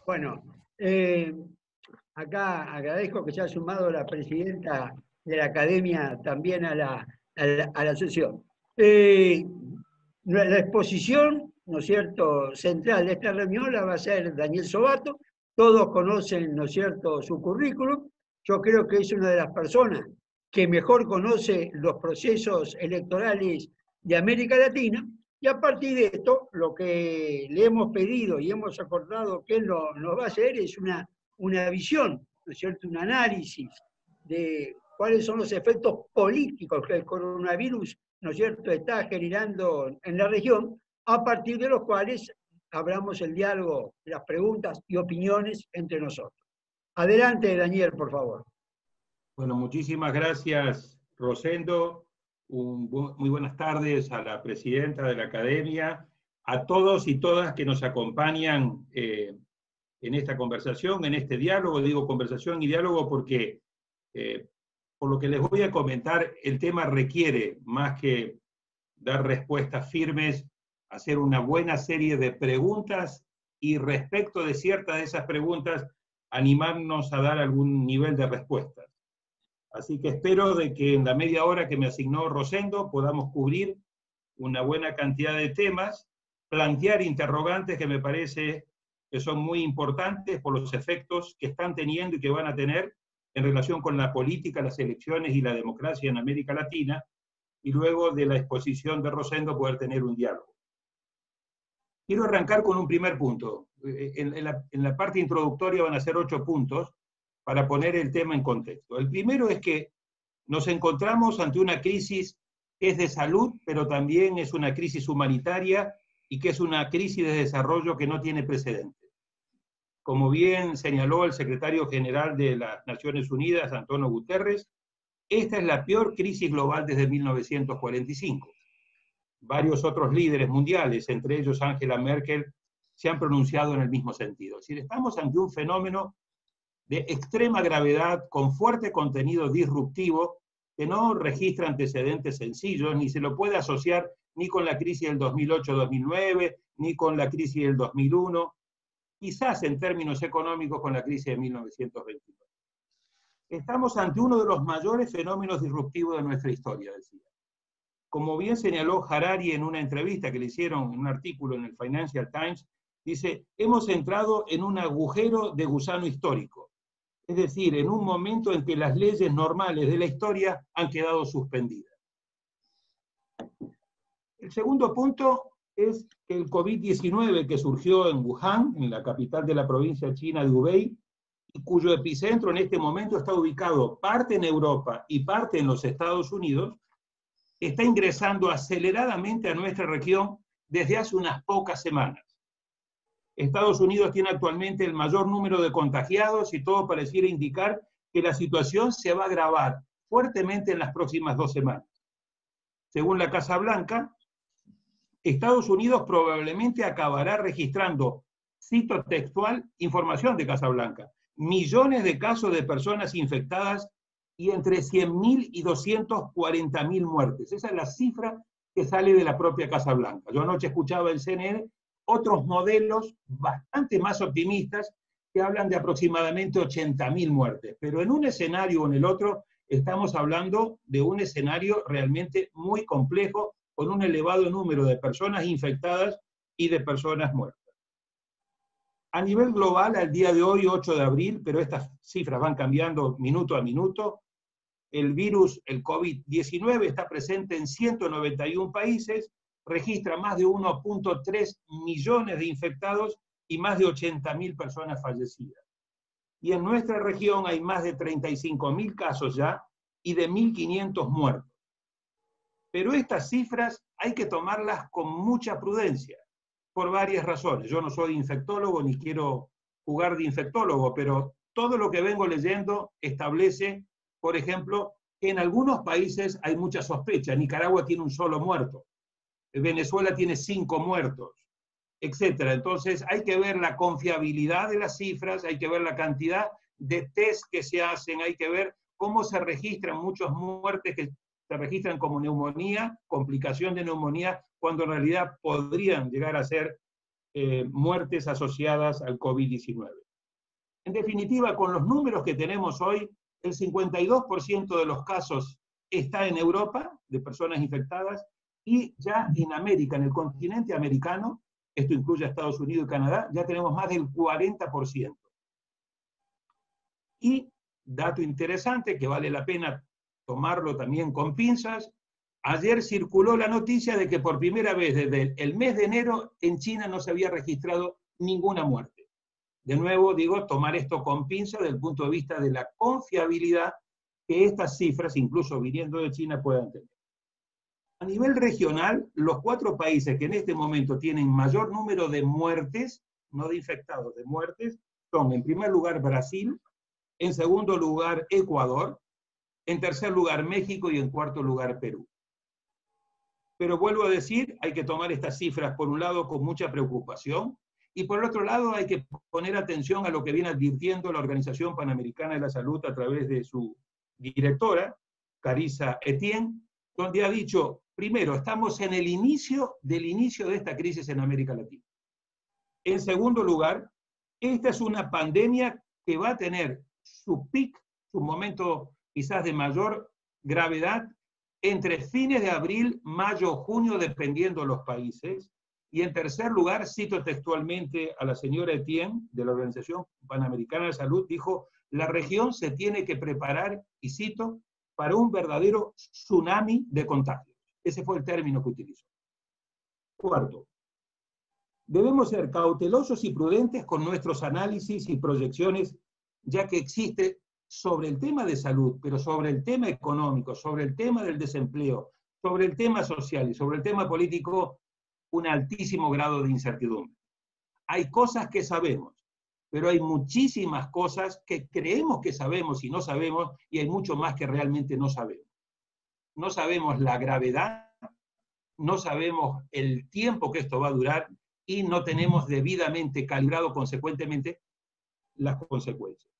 Bueno, acá agradezco que se haya sumado la presidenta de la academia también a la sesión. La exposición, ¿no es cierto?, central de esta reunión la va a hacer Daniel Sobato. Todos conocen, ¿no es cierto?, su currículum. Yo creo que es una de las personas que mejor conoce los procesos electorales de América Latina. Y a partir de esto, lo que le hemos pedido y hemos acordado que él nos va a hacer es una visión, ¿no es cierto?, un análisis de cuáles son los efectos políticos que el coronavirus, ¿no es cierto?, está generando en la región, a partir de los cuales abramos el diálogo, las preguntas y opiniones entre nosotros. Adelante, Daniel, por favor. Bueno, muchísimas gracias, Rosendo. Muy buenas tardes a la presidenta de la Academia, a todos y todas que nos acompañan en esta conversación, en este diálogo. Digo conversación y diálogo porque, por lo que les voy a comentar, el tema requiere, más que dar respuestas firmes, hacer una buena serie de preguntas y respecto de ciertas de esas preguntas, animarnos a dar algún nivel de respuestas. Así que espero de que en la media hora que me asignó Rosendo podamos cubrir una buena cantidad de temas, plantear interrogantes que me parece que son muy importantes por los efectos que están teniendo y que van a tener en relación con la política, las elecciones y la democracia en América Latina, y luego de la exposición de Rosendo poder tener un diálogo. Quiero arrancar con un primer punto. En la parte introductoria van a ser 8 puntos, para poner el tema en contexto. El primero es que nos encontramos ante una crisis que es de salud, pero también es una crisis humanitaria y que es una crisis de desarrollo que no tiene precedentes. Como bien señaló el secretario general de las Naciones Unidas, Antonio Guterres, esta es la peor crisis global desde 1945. Varios otros líderes mundiales, entre ellos Angela Merkel, se han pronunciado en el mismo sentido. Es decir, estamos ante un fenómeno de extrema gravedad, con fuerte contenido disruptivo, que no registra antecedentes sencillos, ni se lo puede asociar ni con la crisis del 2008-2009, ni con la crisis del 2001, quizás en términos económicos con la crisis de 1929. Estamos ante uno de los mayores fenómenos disruptivos de nuestra historia, decía. Como bien señaló Harari en una entrevista que le hicieron en un artículo en el Financial Times, dice, hemos entrado en un agujero de gusano histórico. Es decir, en un momento en que las leyes normales de la historia han quedado suspendidas. El segundo punto es que el COVID-19 que surgió en Wuhan, en la capital de la provincia china de Hubei, y cuyo epicentro en este momento está ubicado parte en Europa y parte en los Estados Unidos, está ingresando aceleradamente a nuestra región desde hace unas pocas semanas. Estados Unidos tiene actualmente el mayor número de contagiados y todo pareciera indicar que la situación se va a agravar fuertemente en las próximas 2 semanas. Según la Casa Blanca, Estados Unidos probablemente acabará registrando, cito textual, información de Casa Blanca, millones de casos de personas infectadas y entre 100.000 y 240.000 muertes. Esa es la cifra que sale de la propia Casa Blanca. Yo anoche escuchaba en CNN otros modelos bastante más optimistas que hablan de aproximadamente 80.000 muertes. Pero en un escenario o en el otro estamos hablando de un escenario realmente muy complejo, con un elevado número de personas infectadas y de personas muertas. A nivel global, al día de hoy, 8 de abril, pero estas cifras van cambiando minuto a minuto, el virus, el COVID-19, está presente en 191 países, registra más de 1.3 millones de infectados y más de 80.000 personas fallecidas. Y en nuestra región hay más de 35.000 casos ya y de 1.500 muertos. Pero estas cifras hay que tomarlas con mucha prudencia, por varias razones. Yo no soy infectólogo ni quiero jugar de infectólogo, pero todo lo que vengo leyendo establece, por ejemplo, que en algunos países hay mucha sospecha. Nicaragua tiene un solo muerto. Venezuela tiene 5 muertos, etc. Entonces hay que ver la confiabilidad de las cifras, hay que ver la cantidad de test que se hacen, hay que ver cómo se registran muchas muertes que se registran como neumonía, complicación de neumonía, cuando en realidad podrían llegar a ser muertes asociadas al COVID-19. En definitiva, con los números que tenemos hoy, el 52% de los casos está en Europa, de personas infectadas, y ya en América, en el continente americano, esto incluye a Estados Unidos y Canadá, ya tenemos más del 40%. Y, dato interesante que vale la pena tomarlo también con pinzas, ayer circuló la noticia de que por primera vez desde el mes de enero en China no se había registrado ninguna muerte. De nuevo, digo, tomar esto con pinzas desde el punto de vista de la confiabilidad que estas cifras, incluso viniendo de China, puedan tener. A nivel regional, los 4 países que en este momento tienen mayor número de muertes, no de infectados, de muertes, son en primer lugar Brasil, en segundo lugar Ecuador, en tercer lugar México y en cuarto lugar Perú. Pero vuelvo a decir, hay que tomar estas cifras por un lado con mucha preocupación y por el otro lado hay que poner atención a lo que viene advirtiendo la Organización Panamericana de la Salud a través de su directora, Carissa Etienne, donde ha dicho, primero, estamos en el inicio del inicio de esta crisis en América Latina. En segundo lugar, esta es una pandemia que va a tener su pic, su momento quizás de mayor gravedad, entre fines de abril, mayo, junio, dependiendo de los países. Y en tercer lugar, cito textualmente a la señora Etienne, de la Organización Panamericana de Salud, dijo, la región se tiene que preparar, y cito, para un verdadero tsunami de contagios. Ese fue el término que utilizó. Cuarto, debemos ser cautelosos y prudentes con nuestros análisis y proyecciones, ya que existe sobre el tema de salud, pero sobre el tema económico, sobre el tema del desempleo, sobre el tema social y sobre el tema político, un altísimo grado de incertidumbre. Hay cosas que sabemos, pero hay muchísimas cosas que creemos que sabemos y no sabemos, y hay mucho más que realmente no sabemos. No sabemos la gravedad, no sabemos el tiempo que esto va a durar, y no tenemos debidamente calibrado consecuentemente las consecuencias.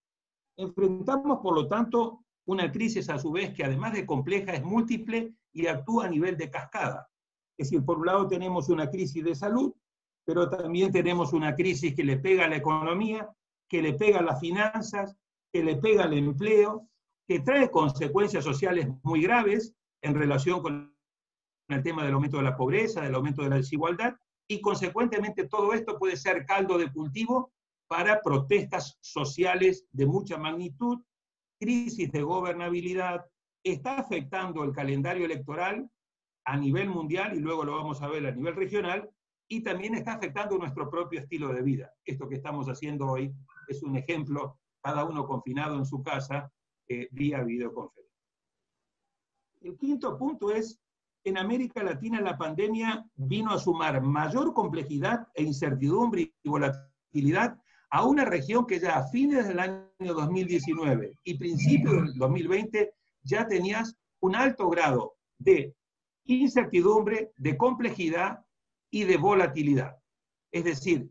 Enfrentamos, por lo tanto, una crisis a su vez que además de compleja es múltiple y actúa a nivel de cascada. Es decir, por un lado tenemos una crisis de salud, pero también tenemos una crisis que le pega a la economía, que le pega a las finanzas, que le pega al empleo, que trae consecuencias sociales muy graves en relación con el tema del aumento de la pobreza, del aumento de la desigualdad, y consecuentemente todo esto puede ser caldo de cultivo para protestas sociales de mucha magnitud, crisis de gobernabilidad, está afectando el calendario electoral a nivel mundial, y luego lo vamos a ver a nivel regional, y también está afectando nuestro propio estilo de vida. Esto que estamos haciendo hoy es un ejemplo, cada uno confinado en su casa, vía videoconferencia. El quinto punto es, en América Latina la pandemia vino a sumar mayor complejidad e incertidumbre y volatilidad a una región que ya a fines del año 2019 y principios del 2020 ya tenías un alto grado de incertidumbre, de complejidad y de volatilidad. Es decir,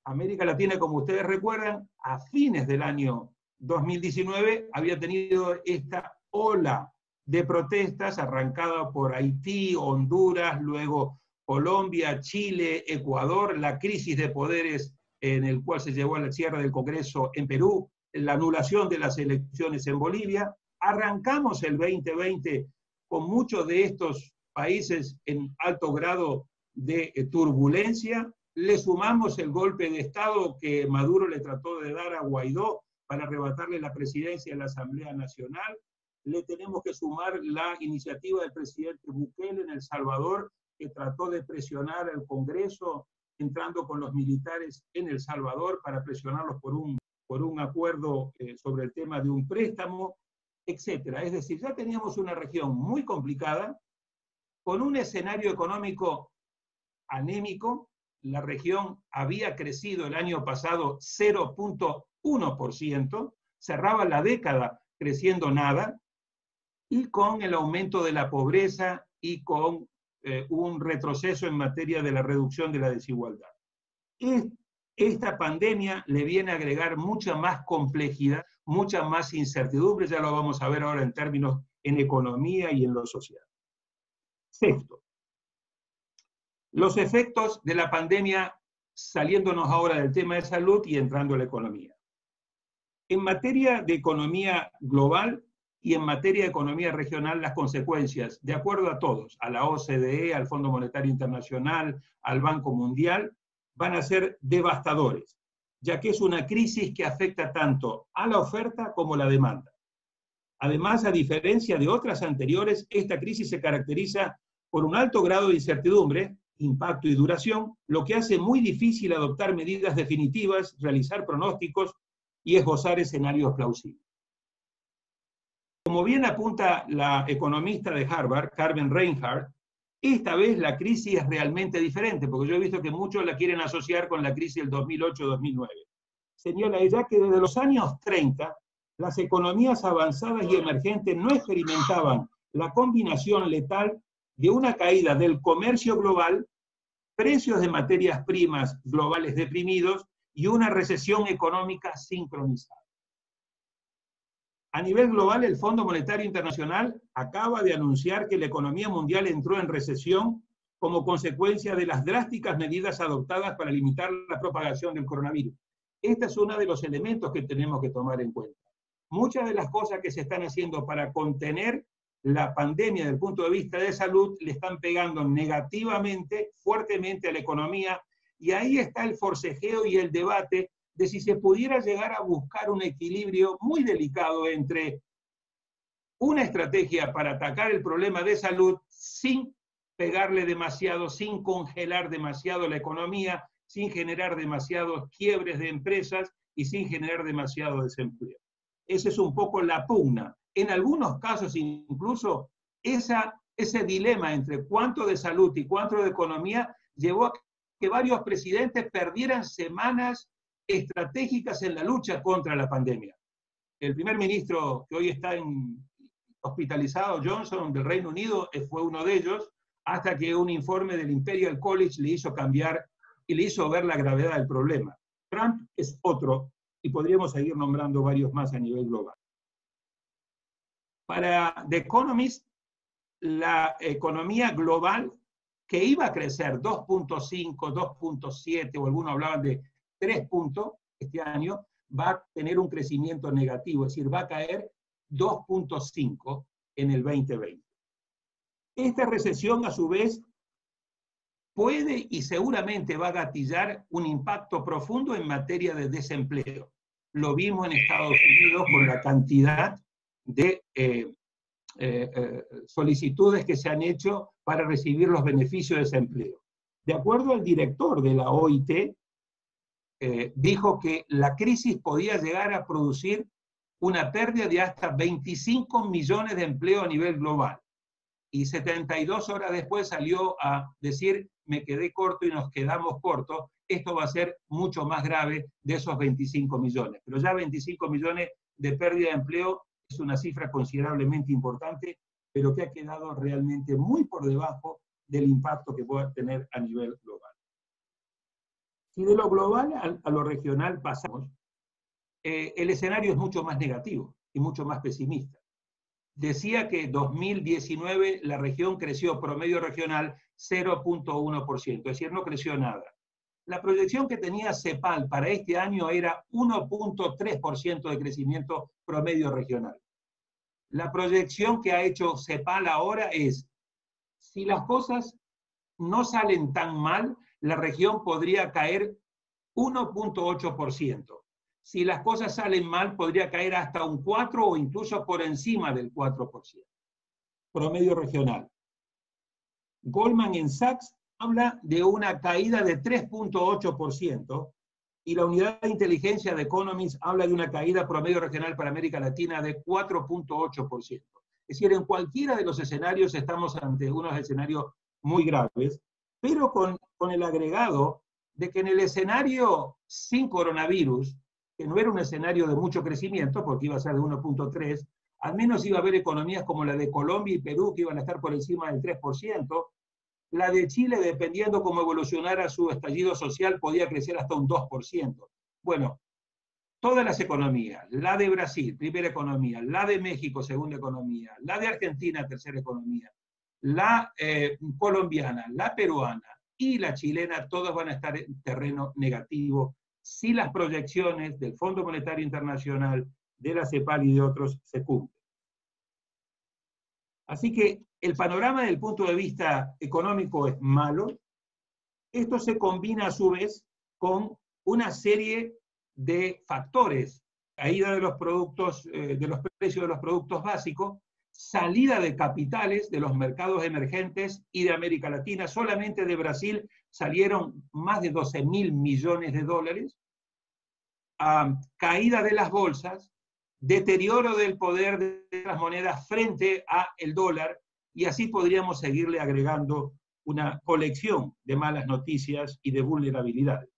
América Latina, como ustedes recuerdan, a fines del año 2019 había tenido esta ola de protestas arrancada por Haití, Honduras, luego Colombia, Chile, Ecuador, la crisis de poderes en el cual se llevó a la cierre del Congreso en Perú, la anulación de las elecciones en Bolivia. Arrancamos el 2020 con muchos de estos países en alto grado de turbulencia, le sumamos el golpe de Estado que Maduro le trató de dar a Guaidó para arrebatarle la presidencia de la Asamblea Nacional, le tenemos que sumar la iniciativa del presidente Bukele en El Salvador, que trató de presionar al Congreso, entrando con los militares en El Salvador para presionarlos por un acuerdo sobre el tema de un préstamo, etc. Es decir, ya teníamos una región muy complicada, con un escenario económico anémico. La región había crecido el año pasado 0.1%, cerraba la década creciendo nada, y con el aumento de la pobreza y con un retroceso en materia de la reducción de la desigualdad. Esta pandemia le viene a agregar mucha más complejidad, mucha más incertidumbre, ya lo vamos a ver ahora en términos en economía y en lo social. Sexto, los efectos de la pandemia saliéndonos ahora del tema de salud y entrando a la economía. En materia de economía global y en materia de economía regional, las consecuencias, de acuerdo a todos, a la OCDE, al Fondo Monetario Internacional, al Banco Mundial, van a ser devastadores, ya que es una crisis que afecta tanto a la oferta como a la demanda. Además, a diferencia de otras anteriores, esta crisis se caracteriza por un alto grado de incertidumbre, impacto y duración, lo que hace muy difícil adoptar medidas definitivas, realizar pronósticos y esbozar escenarios plausibles. Como bien apunta la economista de Harvard, Carmen Reinhardt, esta vez la crisis es realmente diferente, porque yo he visto que muchos la quieren asociar con la crisis del 2008-2009. Señala ella que desde los años 30, las economías avanzadas y emergentes no experimentaban la combinación letal de una caída del comercio global, precios de materias primas globales deprimidos y una recesión económica sincronizada. A nivel global, el Fondo Monetario Internacional acaba de anunciar que la economía mundial entró en recesión como consecuencia de las drásticas medidas adoptadas para limitar la propagación del coronavirus. Este es uno de los elementos que tenemos que tomar en cuenta. Muchas de las cosas que se están haciendo para contener la pandemia desde el punto de vista de salud le están pegando negativamente, fuertemente a la economía, y ahí está el forcejeo y el debate de si se pudiera llegar a buscar un equilibrio muy delicado entre una estrategia para atacar el problema de salud sin pegarle demasiado, sin congelar demasiado la economía, sin generar demasiados quiebres de empresas y sin generar demasiado desempleo. Esa es un poco la pugna. En algunos casos incluso ese dilema entre cuánto de salud y cuánto de economía llevó a que varios presidentes perdieran semanas estratégicas en la lucha contra la pandemia. El primer ministro que hoy está hospitalizado, Johnson, del Reino Unido, fue uno de ellos, hasta que un informe del Imperial College le hizo cambiar y le hizo ver la gravedad del problema. Trump es otro, y podríamos seguir nombrando varios más a nivel global. Para The Economist, la economía global, que iba a crecer 2.5, 2.7, o algunos hablaban de 3 puntos este año, va a tener un crecimiento negativo, es decir, va a caer 2.5 en el 2020. Esta recesión, a su vez, puede y seguramente va a gatillar un impacto profundo en materia de desempleo. Lo vimos en Estados Unidos con la cantidad de solicitudes que se han hecho para recibir los beneficios de desempleo. De acuerdo al director de la OIT, dijo que la crisis podía llegar a producir una pérdida de hasta 25 millones de empleo a nivel global. Y 72 horas después salió a decir, me quedé corto y nos quedamos cortos, esto va a ser mucho más grave de esos 25 millones. Pero ya 25 millones de pérdida de empleo es una cifra considerablemente importante, pero que ha quedado realmente muy por debajo del impacto que pueda tener a nivel global. Si de lo global a lo regional pasamos, el escenario es mucho más negativo y mucho más pesimista. Decía que en 2019 la región creció promedio regional 0.1%, es decir, no creció nada. La proyección que tenía CEPAL para este año era 1.3% de crecimiento promedio regional. La proyección que ha hecho CEPAL ahora es, si las cosas no salen tan mal, la región podría caer 1.8%. Si las cosas salen mal, podría caer hasta un 4% o incluso por encima del 4%. Promedio regional. Goldman Sachs habla de una caída de 3.8% y la unidad de inteligencia de Economist habla de una caída promedio regional para América Latina de 4.8%. Es decir, en cualquiera de los escenarios estamos ante unos escenarios muy graves, pero con el agregado de que en el escenario sin coronavirus, que no era un escenario de mucho crecimiento, porque iba a ser de 1.3, al menos iba a haber economías como la de Colombia y Perú que iban a estar por encima del 3%, la de Chile, dependiendo cómo evolucionara su estallido social, podía crecer hasta un 2%. Bueno, todas las economías, la de Brasil, primera economía, la de México, segunda economía, la de Argentina, tercera economía, la colombiana, la peruana, y la chilena, todos van a estar en terreno negativo si las proyecciones del Fondo Monetario Internacional, de la CEPAL y de otros se cumplen. Así que el panorama desde el punto de vista económico es malo. Esto se combina a su vez con una serie de factores: caída de los productos, de los precios de los productos básicos, salida de capitales de los mercados emergentes y de América Latina. Solamente de Brasil salieron más de 12.000 millones de dólares, caída de las bolsas, deterioro del poder de las monedas frente al dólar, y así podríamos seguirle agregando una colección de malas noticias y de vulnerabilidades.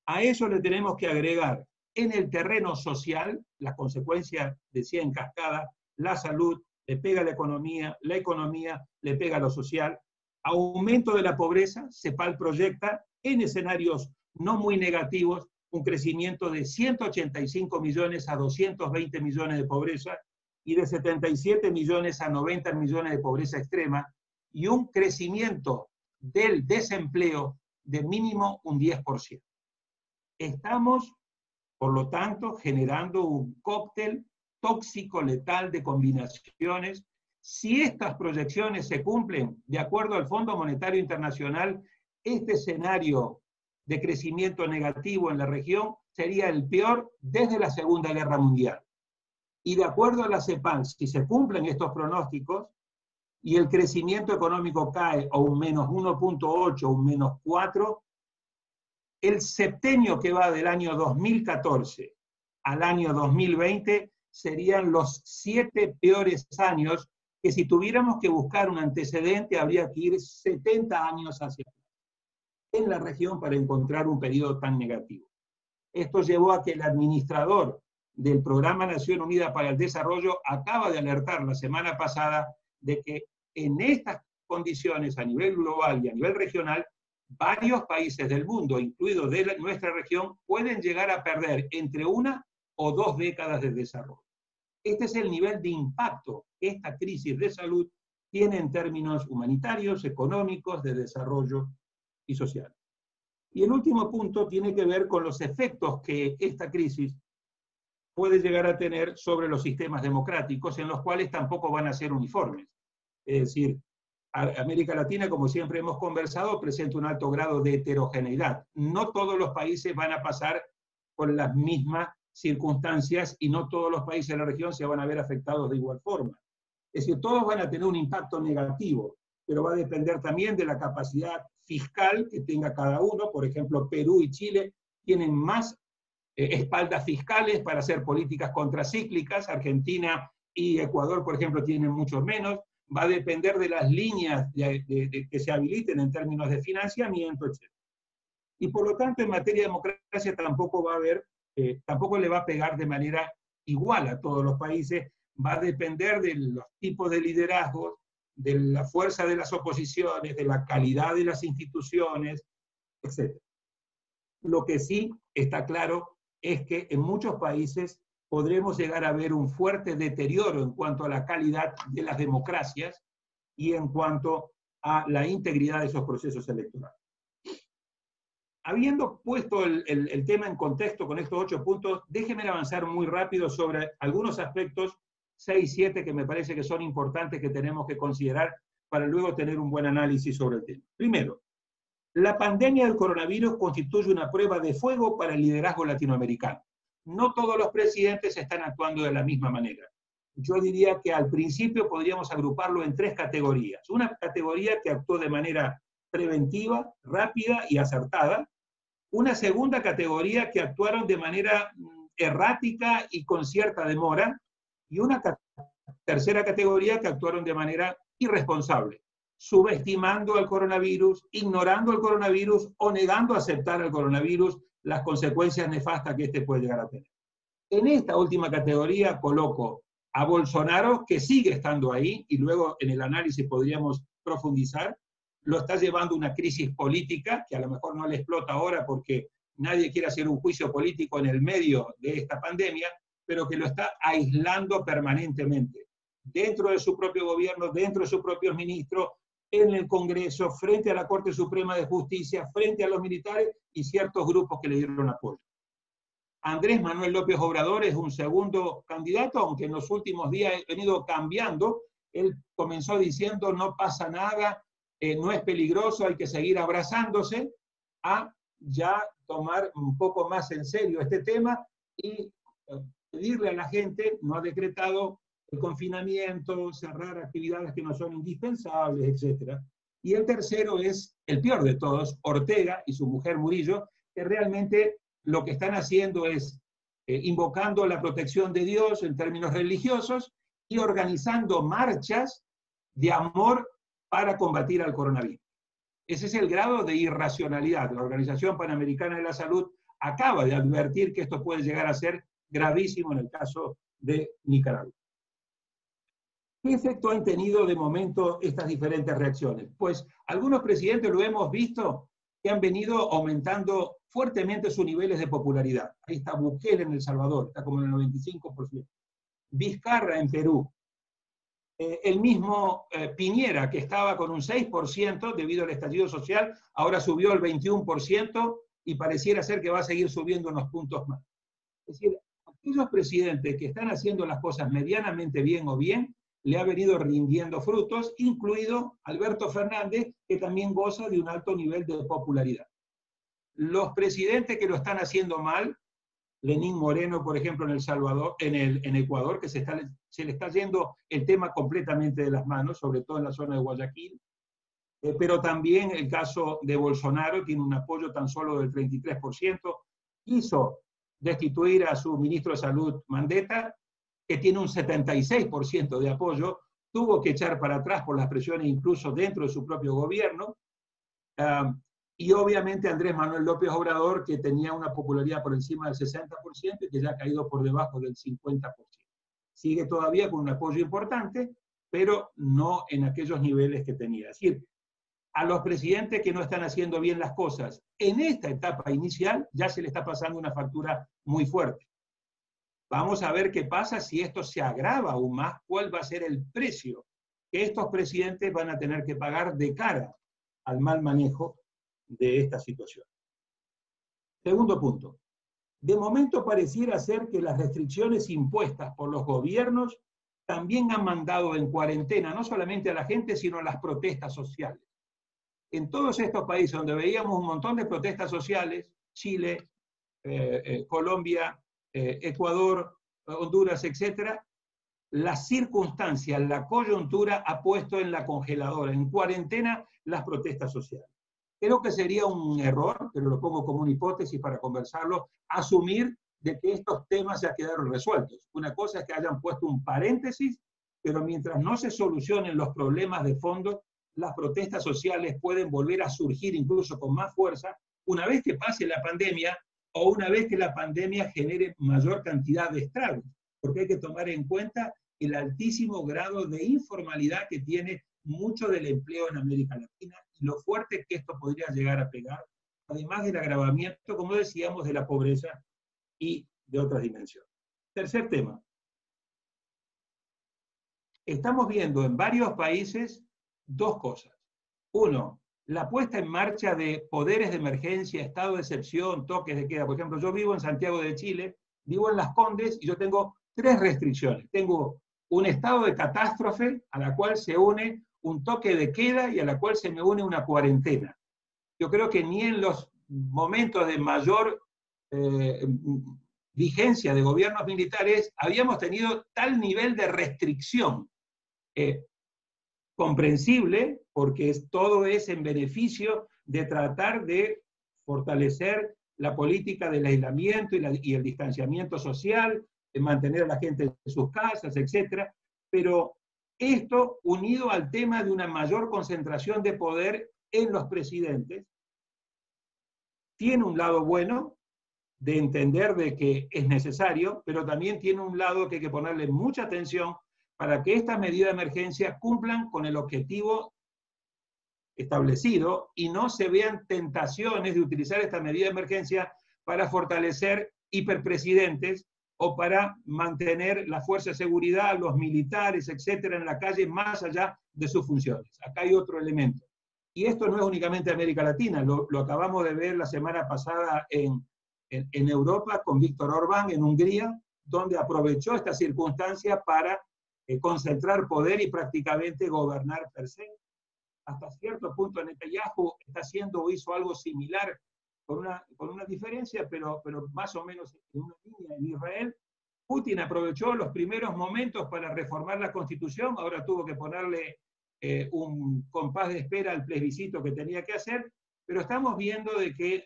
A eso le tenemos que agregar en el terreno social, la consecuencia decía en cascada, la salud le pega a la economía le pega a lo social, aumento de la pobreza. CEPAL proyecta en escenarios no muy negativos un crecimiento de 185 millones a 220 millones de pobreza y de 77 millones a 90 millones de pobreza extrema, y un crecimiento del desempleo de mínimo un 10%. Estamos, por lo tanto, generando un cóctel tóxico letal de combinaciones. Si estas proyecciones se cumplen, de acuerdo al Fondo Monetario Internacional, este escenario de crecimiento negativo en la región sería el peor desde la Segunda Guerra Mundial. Y de acuerdo a la CEPAL, si se cumplen estos pronósticos y el crecimiento económico cae a un menos 1.8, un menos 4, el septenio que va del año 2014 al año 2020 serían los 7 peores años, que si tuviéramos que buscar un antecedente habría que ir 70 años hacia atrás en la región para encontrar un periodo tan negativo. Esto llevó a que el administrador del Programa Nación Unida para el Desarrollo acaba de alertar la semana pasada de que en estas condiciones a nivel global y a nivel regional, varios países del mundo, incluidos de nuestra región, pueden llegar a perder entre 1 o 2 décadas de desarrollo. Este es el nivel de impacto que esta crisis de salud tiene en términos humanitarios, económicos, de desarrollo y social. Y el último punto tiene que ver con los efectos que esta crisis puede llegar a tener sobre los sistemas democráticos, en los cuales tampoco van a ser uniformes. Es decir, América Latina, como siempre hemos conversado, presenta un alto grado de heterogeneidad. No todos los países van a pasar por las mismas circunstancias y no todos los países de la región se van a ver afectados de igual forma. Es decir, todos van a tener un impacto negativo, pero va a depender también de la capacidad fiscal que tenga cada uno. Por ejemplo, Perú y Chile tienen más espaldas fiscales para hacer políticas contracíclicas. Argentina y Ecuador, por ejemplo, tienen mucho menos. Va a depender de las líneas que se habiliten en términos de financiamiento, etc. Y por lo tanto, en materia de democracia tampoco va a haber, tampoco le va a pegar de manera igual a todos los países. Va a depender de los tipos de liderazgos, de la fuerza de las oposiciones, de la calidad de las instituciones, etc. Lo que sí está claro es que en muchos países podremos llegar a ver un fuerte deterioro en cuanto a la calidad de las democracias y en cuanto a la integridad de esos procesos electorales. Habiendo puesto el tema en contexto con estos 8 puntos, déjenme avanzar muy rápido sobre algunos aspectos, 6, 7, que me parece que son importantes, que tenemos que considerar para luego tener un buen análisis sobre el tema. Primero, la pandemia del coronavirus constituye una prueba de fuego para el liderazgo latinoamericano. No todos los presidentes están actuando de la misma manera. Yo diría que al principio podríamos agruparlo en 3 categorías. Una categoría que actuó de manera preventiva, rápida y acertada. Una segunda categoría que actuaron de manera errática y con cierta demora. Y una tercera categoría que actuaron de manera irresponsable, subestimando al coronavirus, ignorando el coronavirus o negando aceptar al coronavirus, las consecuencias nefastas que este puede llegar a tener. En esta última categoría coloco a Bolsonaro, que sigue estando ahí, y luego en el análisis podríamos profundizar. Lo está llevando una crisis política, que a lo mejor no le explota ahora porque nadie quiere hacer un juicio político en el medio de esta pandemia, pero que lo está aislando permanentemente, dentro de su propio gobierno, dentro de sus propios ministros, en el Congreso, frente a la Corte Suprema de Justicia, frente a los militares y ciertos grupos que le dieron apoyo. Andrés Manuel López Obrador es un segundo candidato, aunque en los últimos días ha venido cambiando. Él comenzó diciendo no pasa nada, no es peligroso, hay que seguir abrazándose, a ya tomar un poco más en serio este tema y pedirle a la gente, no ha decretado el confinamiento, cerrar actividades que no son indispensables, etc. Y el tercero es el peor de todos, Ortega y su mujer Murillo, que realmente lo que están haciendo es invocando la protección de Dios en términos religiosos y organizando marchas de amor para combatir al coronavirus. Ese es el grado de irracionalidad. La Organización Panamericana de la Salud acaba de advertir que esto puede llegar a ser gravísimo en el caso de Nicaragua. ¿Qué efecto han tenido de momento estas diferentes reacciones? Pues algunos presidentes lo hemos visto que han venido aumentando fuertemente sus niveles de popularidad. Ahí está Bukele en El Salvador, está como en el 95%. Vizcarra en Perú. El mismo Piñera, que estaba con un 6% debido al estallido social, ahora subió al 21% y pareciera ser que va a seguir subiendo unos puntos más. Es decir, aquellos presidentes que están haciendo las cosas medianamente bien o bien, le ha venido rindiendo frutos, incluido Alberto Fernández, que también goza de un alto nivel de popularidad. Los presidentes que lo están haciendo mal, Lenín Moreno, por ejemplo, en El Salvador, en Ecuador, que se le está yendo el tema completamente de las manos, sobre todo en la zona de Guayaquil, pero también el caso de Bolsonaro, tiene un apoyo tan solo del 33%, hizo destituir a su ministro de Salud, Mandetta, que tiene un 76% de apoyo, tuvo que echar para atrás por las presiones incluso dentro de su propio gobierno, y obviamente Andrés Manuel López Obrador, que tenía una popularidad por encima del 60% y que ya ha caído por debajo del 50%. Sigue todavía con un apoyo importante, pero no en aquellos niveles que tenía. Es decir, a los presidentes que no están haciendo bien las cosas en esta etapa inicial ya se le está pasando una factura muy fuerte. Vamos a ver qué pasa si esto se agrava aún más, cuál va a ser el precio que estos presidentes van a tener que pagar de cara al mal manejo de esta situación. Segundo punto. De momento pareciera ser que las restricciones impuestas por los gobiernos también han mandado en cuarentena no solamente a la gente, sino a las protestas sociales. En todos estos países donde veíamos un montón de protestas sociales, Chile, Colombia, Ecuador, Honduras, etc., las circunstancias, la coyuntura ha puesto en la congeladora, en cuarentena, las protestas sociales. Creo que sería un error, pero lo pongo como una hipótesis para conversarlo, asumir de que estos temas ya quedaron resueltos. Una cosa es que hayan puesto un paréntesis, pero mientras no se solucionen los problemas de fondo, las protestas sociales pueden volver a surgir incluso con más fuerza una vez que pase la pandemia o una vez que la pandemia genere mayor cantidad de estragos, porque hay que tomar en cuenta el altísimo grado de informalidad que tiene mucho del empleo en América Latina y lo fuerte que esto podría llegar a pegar, además del agravamiento, como decíamos, de la pobreza y de otras dimensiones. Tercer tema. Estamos viendo en varios países dos cosas. Uno, la puesta en marcha de poderes de emergencia, estado de excepción, toques de queda. Por ejemplo, yo vivo en Santiago de Chile, vivo en Las Condes y yo tengo 3 restricciones. Tengo un estado de catástrofe a la cual se une un toque de queda y a la cual se me une una cuarentena. Yo creo que ni en los momentos de mayor vigencia de gobiernos militares habíamos tenido tal nivel de restricción. Comprensible, porque todo es en beneficio de tratar de fortalecer la política del aislamiento y el distanciamiento social, de mantener a la gente en sus casas, etc. Pero esto, unido al tema de una mayor concentración de poder en los presidentes, tiene un lado bueno de entender de que es necesario, pero también tiene un lado que hay que ponerle mucha atención para que estas medidas de emergencia cumplan con el objetivo establecido y no se vean tentaciones de utilizar esta medida de emergencia para fortalecer hiperpresidentes o para mantener la fuerza de seguridad, los militares, etcétera, en la calle, más allá de sus funciones. Acá hay otro elemento. Y esto no es únicamente América Latina, lo acabamos de ver la semana pasada en Europa con Víctor Orbán en Hungría, donde aprovechó esta circunstancia para concentrar poder y prácticamente gobernar per se. Hasta cierto punto Netanyahu está haciendo o hizo algo similar con una diferencia, pero más o menos en una línea. En Israel, Putin aprovechó los primeros momentos para reformar la Constitución, ahora tuvo que ponerle un compás de espera al plebiscito que tenía que hacer, pero estamos viendo de que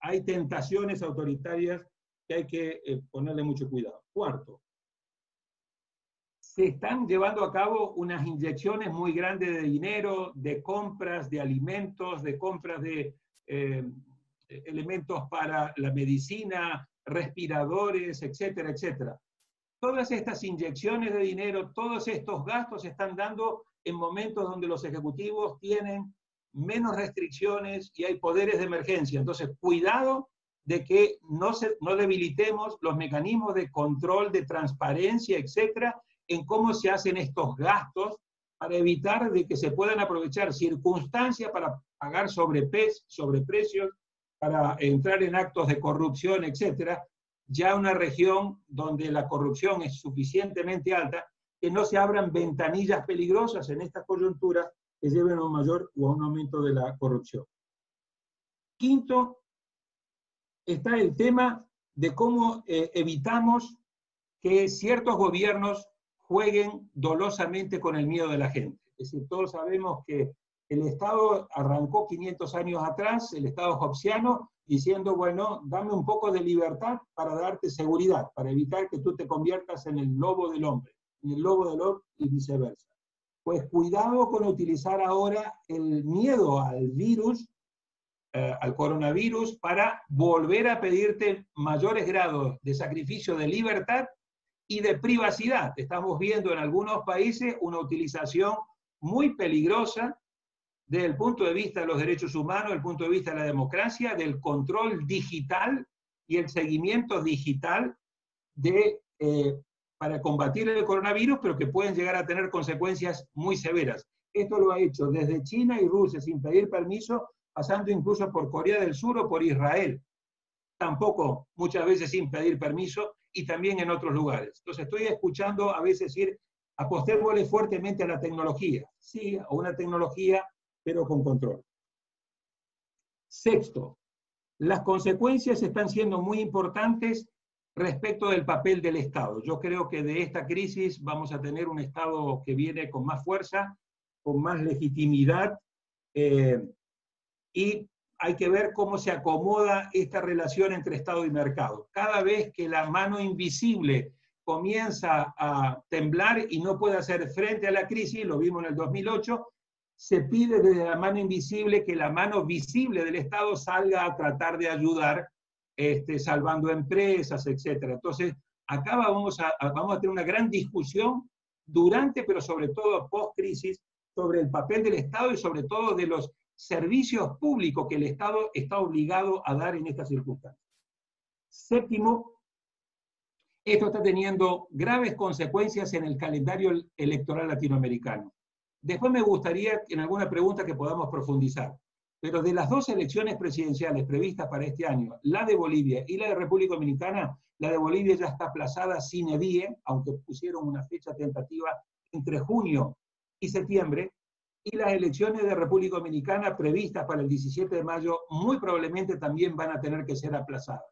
hay tentaciones autoritarias que hay que ponerle mucho cuidado. Cuarto, se están llevando a cabo unas inyecciones muy grandes de dinero, de compras de alimentos, de compras de elementos para la medicina, respiradores, etcétera, etcétera. Todas estas inyecciones de dinero, todos estos gastos se están dando en momentos donde los ejecutivos tienen menos restricciones y hay poderes de emergencia. Entonces, cuidado de que no debilitemos los mecanismos de control, de transparencia, etcétera, en cómo se hacen estos gastos para evitar de que se puedan aprovechar circunstancias para pagar sobreprecios, para entrar en actos de corrupción, etcétera. Ya una región donde la corrupción es suficientemente alta, que no se abran ventanillas peligrosas en estas coyunturas que lleven a un mayor o a un aumento de la corrupción. Quinto, está el tema de cómo evitamos que ciertos gobiernos jueguen dolosamente con el miedo de la gente. Es decir, todos sabemos que el Estado arrancó 500 años atrás, el Estado hobbesiano, diciendo, bueno, dame un poco de libertad para darte seguridad, para evitar que tú te conviertas en el lobo del hombre, en el lobo del hombre y viceversa. Pues cuidado con utilizar ahora el miedo al virus, al coronavirus, para volver a pedirte mayores grados de sacrificio de libertad y de privacidad. Estamos viendo en algunos países una utilización muy peligrosa desde el punto de vista de los derechos humanos, desde el punto de vista de la democracia, del control digital y el seguimiento digital para combatir el coronavirus, pero que pueden llegar a tener consecuencias muy severas. Esto lo ha hecho desde China y Rusia sin pedir permiso, pasando incluso por Corea del Sur o por Israel. Tampoco muchas veces sin pedir permiso y también en otros lugares. Entonces estoy escuchando a veces decir, apostémosle fuertemente a la tecnología. Sí, a una tecnología, pero con control. Sexto, las consecuencias están siendo muy importantes respecto del papel del Estado. Yo creo que de esta crisis vamos a tener un Estado que viene con más fuerza, con más legitimidad, y hay que ver cómo se acomoda esta relación entre Estado y mercado. Cada vez que la mano invisible comienza a temblar y no puede hacer frente a la crisis, lo vimos en el 2008, se pide desde la mano invisible que la mano visible del Estado salga a tratar de ayudar, salvando empresas, etc. Entonces, acá vamos a tener una gran discusión durante, pero sobre todo post-crisis, sobre el papel del Estado y sobre todo de los servicios públicos que el Estado está obligado a dar en estas circunstancias. Séptimo, esto está teniendo graves consecuencias en el calendario electoral latinoamericano. Después me gustaría en alguna pregunta que podamos profundizar, pero de las dos elecciones presidenciales previstas para este año, la de Bolivia y la de República Dominicana, la de Bolivia ya está aplazada sine die, aunque pusieron una fecha tentativa entre junio y septiembre, y las elecciones de República Dominicana previstas para el 17 de mayo muy probablemente también van a tener que ser aplazadas.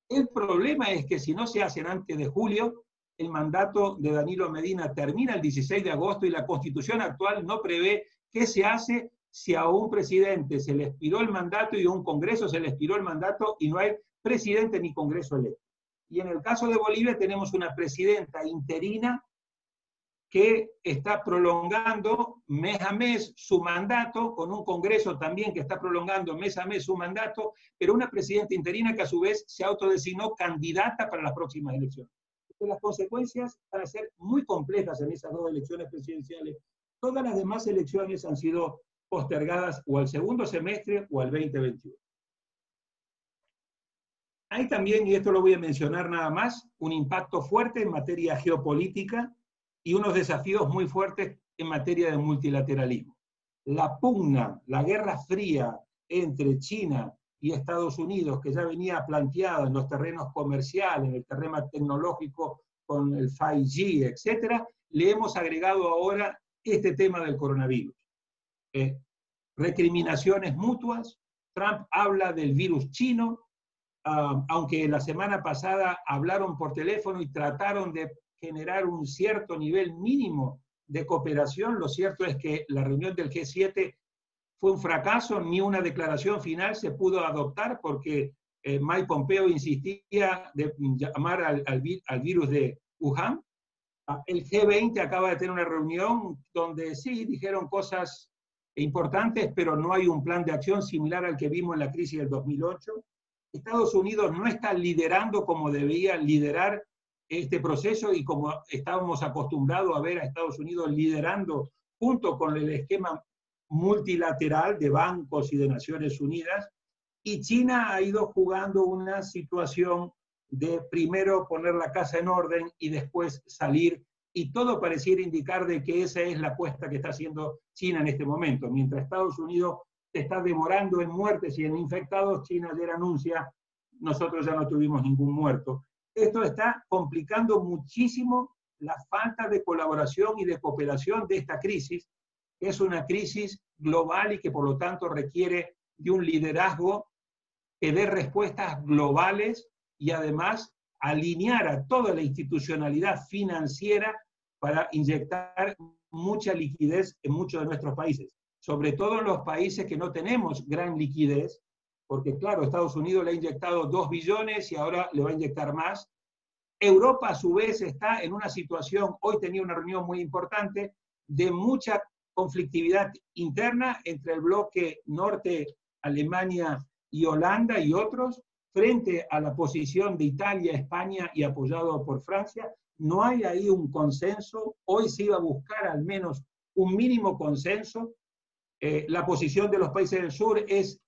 El problema es que si no se hacen antes de julio, el mandato de Danilo Medina termina el 16 de agosto y la Constitución actual no prevé qué se hace si a un presidente se le expiró el mandato y a un Congreso se le expiró el mandato y no hay presidente ni Congreso electo. Y en el caso de Bolivia tenemos una presidenta interina que está prolongando mes a mes su mandato, con un Congreso también que está prolongando mes a mes su mandato, pero una presidenta interina que a su vez se autodesignó candidata para las próximas elecciones. Entonces, las consecuencias van a ser muy complejas en esas dos elecciones presidenciales. Todas las demás elecciones han sido postergadas o al segundo semestre o al 2021. Hay también, y esto lo voy a mencionar nada más, un impacto fuerte en materia geopolítica y unos desafíos muy fuertes en materia de multilateralismo. La pugna, la guerra fría entre China y Estados Unidos, que ya venía planteada en los terrenos comerciales, en el terreno tecnológico con el 5G, etcétera, le hemos agregado ahora este tema del coronavirus. Recriminaciones mutuas, Trump habla del virus chino, aunque la semana pasada hablaron por teléfono y trataron de generar un cierto nivel mínimo de cooperación, lo cierto es que la reunión del G7 fue un fracaso, ni una declaración final se pudo adoptar porque Mike Pompeo insistía de llamar al virus de Wuhan. El G20 acaba de tener una reunión donde sí dijeron cosas importantes, pero no hay un plan de acción similar al que vimos en la crisis del 2008. Estados Unidos no está liderando como debía liderar este proceso y como estábamos acostumbrados a ver a Estados Unidos liderando junto con el esquema multilateral de bancos y de Naciones Unidas, y China ha ido jugando una situación de primero poner la casa en orden y después salir, y todo pareciera indicar de que esa es la apuesta que está haciendo China en este momento. Mientras Estados Unidos se está demorando en muertes y en infectados, China ayer anuncia, nosotros ya no tuvimos ningún muerto. Esto está complicando muchísimo la falta de colaboración y de cooperación de esta crisis, que es una crisis global y que por lo tanto requiere de un liderazgo que dé respuestas globales y además alinear a toda la institucionalidad financiera para inyectar mucha liquidez en muchos de nuestros países, sobre todo en los países que no tenemos gran liquidez, porque claro, Estados Unidos le ha inyectado 2 billones y ahora le va a inyectar más. Europa a su vez está en una situación, hoy tenía una reunión muy importante, de mucha conflictividad interna entre el bloque norte, Alemania y Holanda y otros, frente a la posición de Italia, España y apoyado por Francia. No hay ahí un consenso. Hoy se iba a buscar al menos un mínimo consenso. La posición de los países del sur es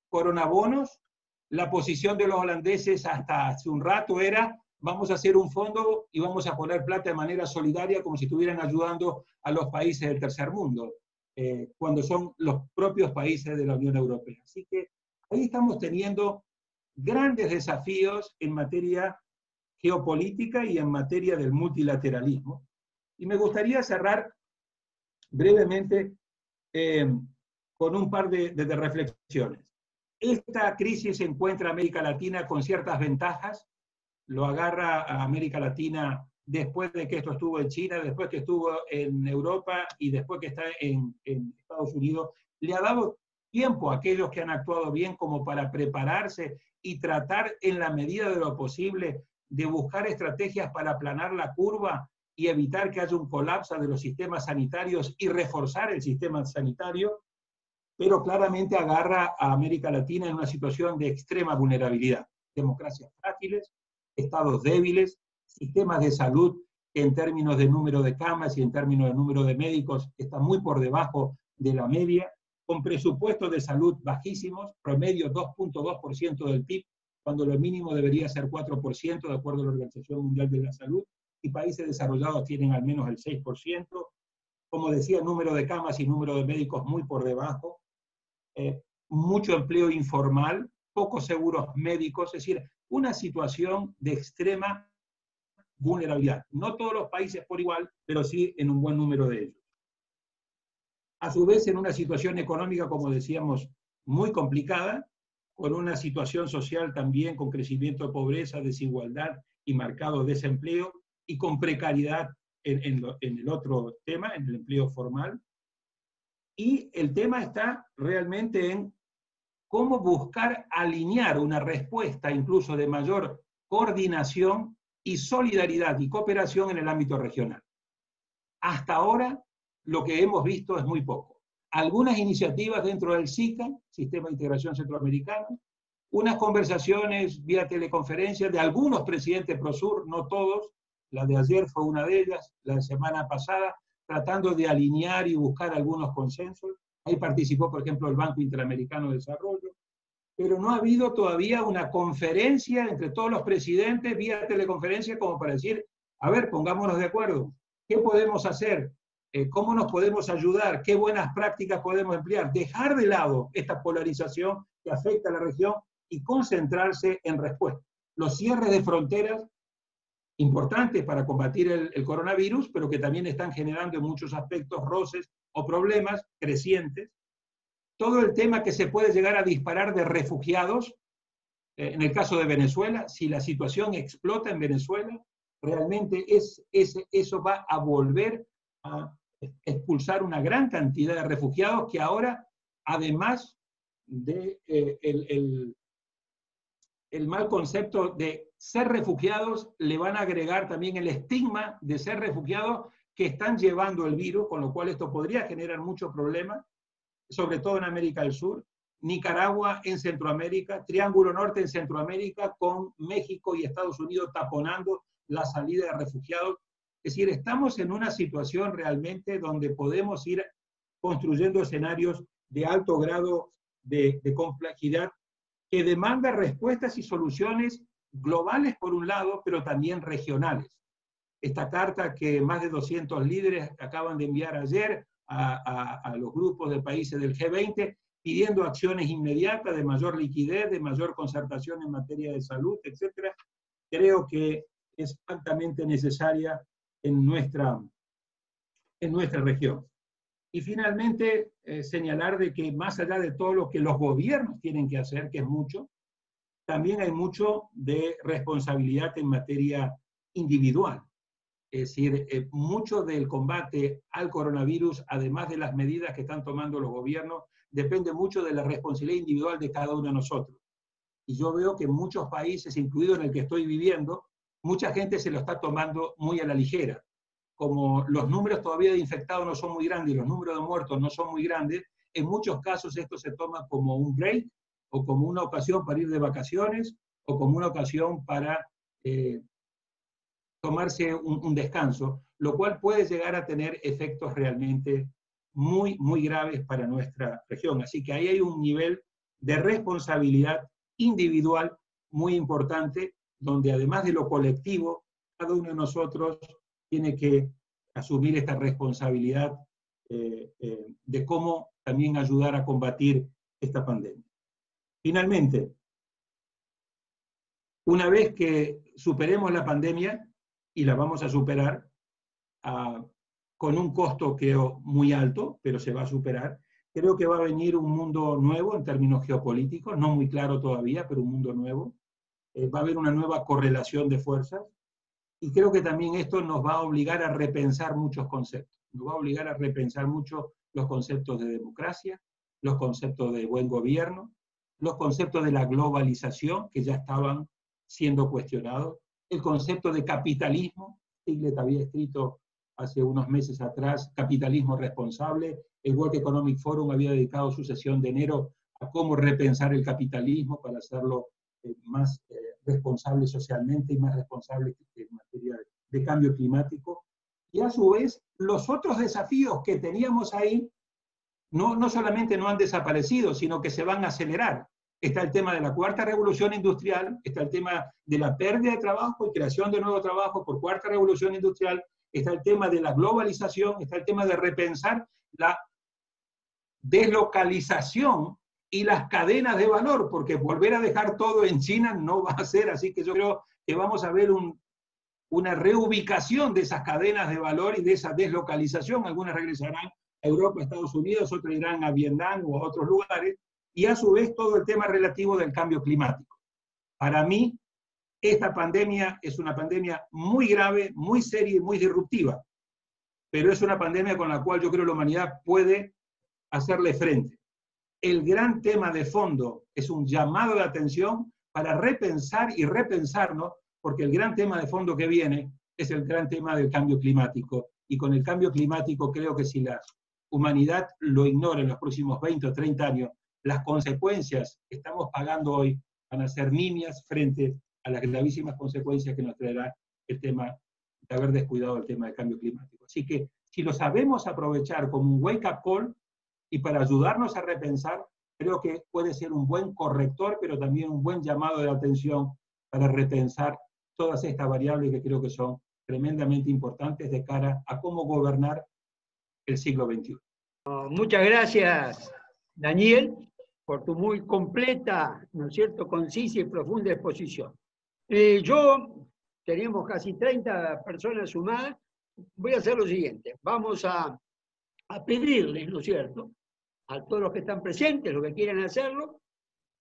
coronabonos. La posición de los holandeses hasta hace un rato era vamos a hacer un fondo y vamos a poner plata de manera solidaria como si estuvieran ayudando a los países del tercer mundo, cuando son los propios países de la Unión Europea. Así que ahí estamos teniendo grandes desafíos en materia geopolítica y en materia del multilateralismo. Y me gustaría cerrar brevemente con un par de reflexiones. Esta crisis encuentra a América Latina con ciertas ventajas, lo agarra a América Latina después de que esto estuvo en China, después que estuvo en Europa y después que está en Estados Unidos, le ha dado tiempo a aquellos que han actuado bien como para prepararse y tratar en la medida de lo posible de buscar estrategias para aplanar la curva y evitar que haya un colapso de los sistemas sanitarios y reforzar el sistema sanitario, pero claramente agarra a América Latina en una situación de extrema vulnerabilidad. Democracias frágiles, estados débiles, sistemas de salud que en términos de número de camas y en términos de número de médicos están muy por debajo de la media, con presupuestos de salud bajísimos, promedio 2.2% del PIB, cuando lo mínimo debería ser 4%, de acuerdo a la Organización Mundial de la Salud, y países desarrollados tienen al menos el 6%. Como decía, número de camas y número de médicos muy por debajo, mucho empleo informal, pocos seguros médicos, es decir, una situación de extrema vulnerabilidad. No todos los países por igual, pero sí en un buen número de ellos. A su vez, en una situación económica, como decíamos, muy complicada, con una situación social también con crecimiento de pobreza, desigualdad y marcado desempleo, y con precariedad en el otro tema, en el empleo formal. Y el tema está realmente en cómo buscar alinear una respuesta incluso de mayor coordinación y solidaridad y cooperación en el ámbito regional. Hasta ahora, lo que hemos visto es muy poco. Algunas iniciativas dentro del SICA, Sistema de Integración Centroamericano, unas conversaciones vía teleconferencia de algunos presidentes PROSUR, no todos, la de ayer fue una de ellas, la de semana pasada, tratando de alinear y buscar algunos consensos. Ahí participó, por ejemplo, el Banco Interamericano de Desarrollo. pero no ha habido todavía una conferencia entre todos los presidentes vía teleconferencia como para decir, a ver, pongámonos de acuerdo, ¿qué podemos hacer? ¿Cómo nos podemos ayudar? ¿Qué buenas prácticas podemos emplear? Dejar de lado esta polarización que afecta a la región y concentrarse en respuesta. Los cierres de fronteras, importantes para combatir el coronavirus, pero que también están generando en muchos aspectos roces o problemas crecientes. Todo el tema que se puede llegar a disparar de refugiados, en el caso de Venezuela, si la situación explota en Venezuela, realmente eso va a volver a expulsar una gran cantidad de refugiados que ahora, además de el mal concepto de ser refugiados, le van a agregar también el estigma de ser refugiados que están llevando el virus, con lo cual esto podría generar muchos problemas, sobre todo en América del Sur, Nicaragua en Centroamérica, Triángulo Norte en Centroamérica, con México y Estados Unidos taponando la salida de refugiados. Es decir, estamos en una situación realmente donde podemos ir construyendo escenarios de alto grado de complejidad que demanda respuestas y soluciones globales por un lado, pero también regionales. Esta carta que más de 200 líderes acaban de enviar ayer a los grupos de países del G20, pidiendo acciones inmediatas de mayor liquidez, de mayor concertación en materia de salud, etc., creo que es altamente necesaria en nuestra región. Y finalmente, señalar de que más allá de todo lo que los gobiernos tienen que hacer, que es mucho, también hay mucho de responsabilidad en materia individual. Es decir, mucho del combate al coronavirus, además de las medidas que están tomando los gobiernos, depende mucho de la responsabilidad individual de cada uno de nosotros. Y yo veo que en muchos países, incluido en el que estoy viviendo, mucha gente se lo está tomando muy a la ligera. Como los números todavía de infectados no son muy grandes y los números de muertos no son muy grandes, en muchos casos esto se toma como un break o como una ocasión para ir de vacaciones o como una ocasión para tomarse un descanso, lo cual puede llegar a tener efectos realmente muy, muy graves para nuestra región. Así que ahí hay un nivel de responsabilidad individual muy importante, donde además de lo colectivo, cada uno de nosotros tiene que asumir esta responsabilidad de cómo también ayudar a combatir esta pandemia. Finalmente, una vez que superemos la pandemia, y la vamos a superar con un costo que es muy alto, pero se va a superar, creo que va a venir un mundo nuevo en términos geopolíticos, no muy claro todavía, pero un mundo nuevo. Va a haber una nueva correlación de fuerzas, y creo que también esto nos va a obligar a repensar muchos conceptos. Nos va a obligar a repensar mucho los conceptos de democracia, los conceptos de buen gobierno, los conceptos de la globalización, que ya estaban siendo cuestionados, el concepto de capitalismo. Stiglitz había escrito hace unos meses atrás Capitalismo Responsable. El World Economic Forum había dedicado su sesión de enero a cómo repensar el capitalismo para hacerlo más responsable socialmente y más responsable en materia de cambio climático. Y a su vez, los otros desafíos que teníamos ahí no solamente no han desaparecido, sino que se van a acelerar. Está el tema de la cuarta revolución industrial, está el tema de la pérdida de trabajo y creación de nuevo trabajo por cuarta revolución industrial, está el tema de la globalización, está el tema de repensar la deslocalización y las cadenas de valor, porque volver a dejar todo en China no va a ser, así que yo creo que vamos a ver una reubicación de esas cadenas de valor y de esa deslocalización. Algunas regresarán a Europa, a Estados Unidos, otras irán a Vietnam o a otros lugares, y a su vez todo el tema relativo del cambio climático. Para mí, esta pandemia es una pandemia muy grave, muy seria y muy disruptiva, pero es una pandemia con la cual yo creo que la humanidad puede hacerle frente. El gran tema de fondo es un llamado de atención para repensar y repensarnos, porque el gran tema de fondo que viene es el gran tema del cambio climático. Y con el cambio climático creo que si la humanidad lo ignora en los próximos 20 o 30 años, las consecuencias que estamos pagando hoy van a ser nimias frente a las gravísimas consecuencias que nos traerá el tema de haber descuidado el tema del cambio climático. Así que si lo sabemos aprovechar como un wake-up call y para ayudarnos a repensar, creo que puede ser un buen corrector, pero también un buen llamado de atención para repensar todas estas variables que creo que son tremendamente importantes de cara a cómo gobernar el siglo XXI. Muchas gracias, Daniel, por tu muy completa, ¿no es cierto?, concisa y profunda exposición. Tenemos casi 30 personas sumadas. Voy a hacer lo siguiente. Vamos a pedirles, ¿no es cierto?, a todos los que están presentes, los que quieran hacerlo,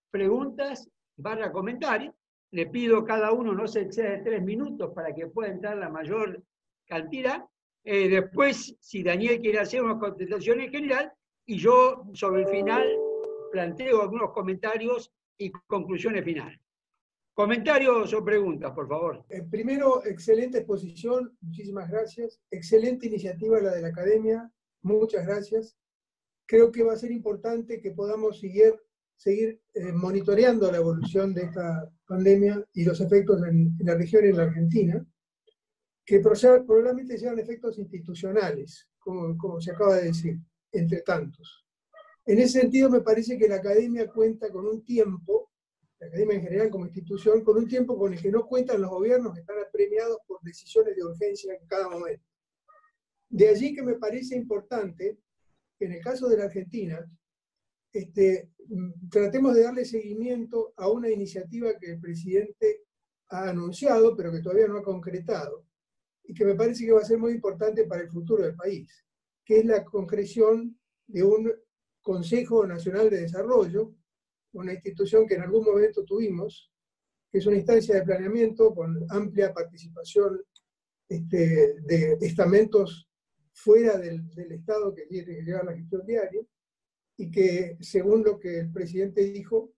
preguntas / comentarios. Le pido a cada uno no se exceda de 3 minutos para que pueda entrar la mayor cantidad. Después, si Daniel quiere hacer una contestación en general, y yo sobre el final planteo algunos comentarios y conclusiones finales. Comentarios o preguntas, por favor. Primero, excelente exposición, muchísimas gracias. Excelente iniciativa la de la Academia, muchas gracias. Creo que va a ser importante que podamos seguir monitoreando la evolución de esta pandemia y los efectos en la región y en la Argentina, que probablemente sean efectos institucionales, como se acaba de decir, entre tantos. En ese sentido, me parece que la Academia cuenta con un tiempo, la Academia en general como institución, con un tiempo con el que no cuentan los gobiernos que están apremiados por decisiones de urgencia en cada momento. De allí que me parece importante que en el caso de la Argentina, tratemos de darle seguimiento a una iniciativa que el presidente ha anunciado, pero que todavía no ha concretado, y que me parece que va a ser muy importante para el futuro del país, que es la concreción de un Consejo Nacional de Desarrollo, una institución que en algún momento tuvimos, que es una instancia de planeamiento con amplia participación de estamentos fuera del Estado que tiene que llevar la gestión diaria, y que, según lo que el presidente dijo,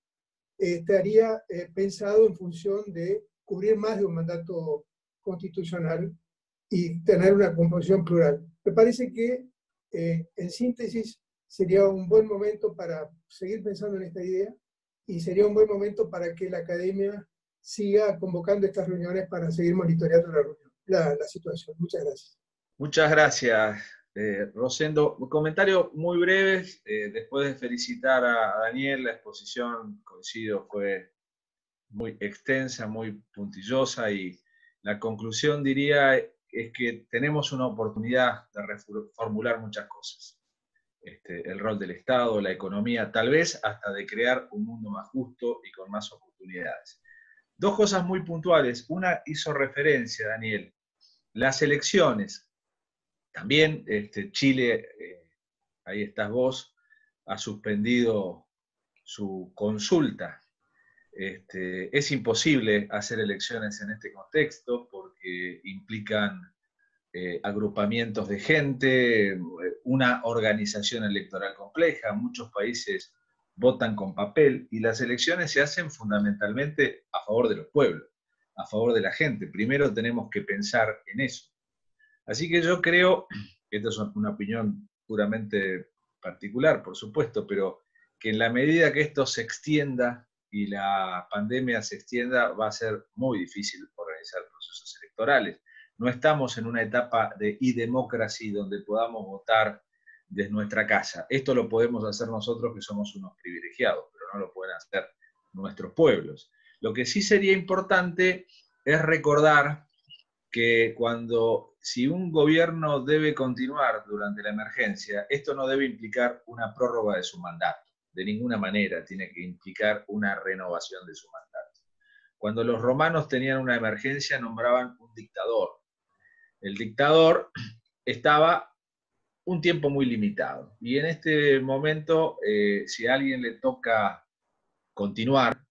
estaría pensado en función de cubrir más de un mandato constitucional y tener una composición plural. Me parece que, en síntesis, sería un buen momento para seguir pensando en esta idea y sería un buen momento para que la Academia siga convocando estas reuniones para seguir monitoreando la situación. Muchas gracias. Muchas gracias, Rosendo. Comentarios muy breves. Después de felicitar a Daniel, la exposición, coincido, fue muy extensa, muy puntillosa, y la conclusión, diría, es que tenemos una oportunidad de reformular muchas cosas. El rol del Estado, la economía, tal vez hasta de crear un mundo más justo y con más oportunidades. Dos cosas muy puntuales. Una hizo referencia, Daniel, las elecciones. También Chile, ahí estás vos, ha suspendido su consulta. Es imposible hacer elecciones en este contexto porque implican agrupamientos de gente, una organización electoral compleja. Muchos países votan con papel y las elecciones se hacen fundamentalmente a favor de los pueblos, a favor de la gente. Primero tenemos que pensar en eso. Así que yo creo, esta es una opinión puramente particular, por supuesto, pero que en la medida que esto se extienda y la pandemia se extienda, va a ser muy difícil organizar procesos electorales. No estamos en una etapa de e-democracy donde podamos votar desde nuestra casa. Esto lo podemos hacer nosotros, que somos unos privilegiados, pero no lo pueden hacer nuestros pueblos. Lo que sí sería importante es recordar que si un gobierno debe continuar durante la emergencia, esto no debe implicar una prórroga de su mandato. De ninguna manera tiene que implicar una renovación de su mandato. Cuando los romanos tenían una emergencia, nombraban un dictador. El dictador estaba un tiempo muy limitado. Y en este momento, si a alguien le toca continuar,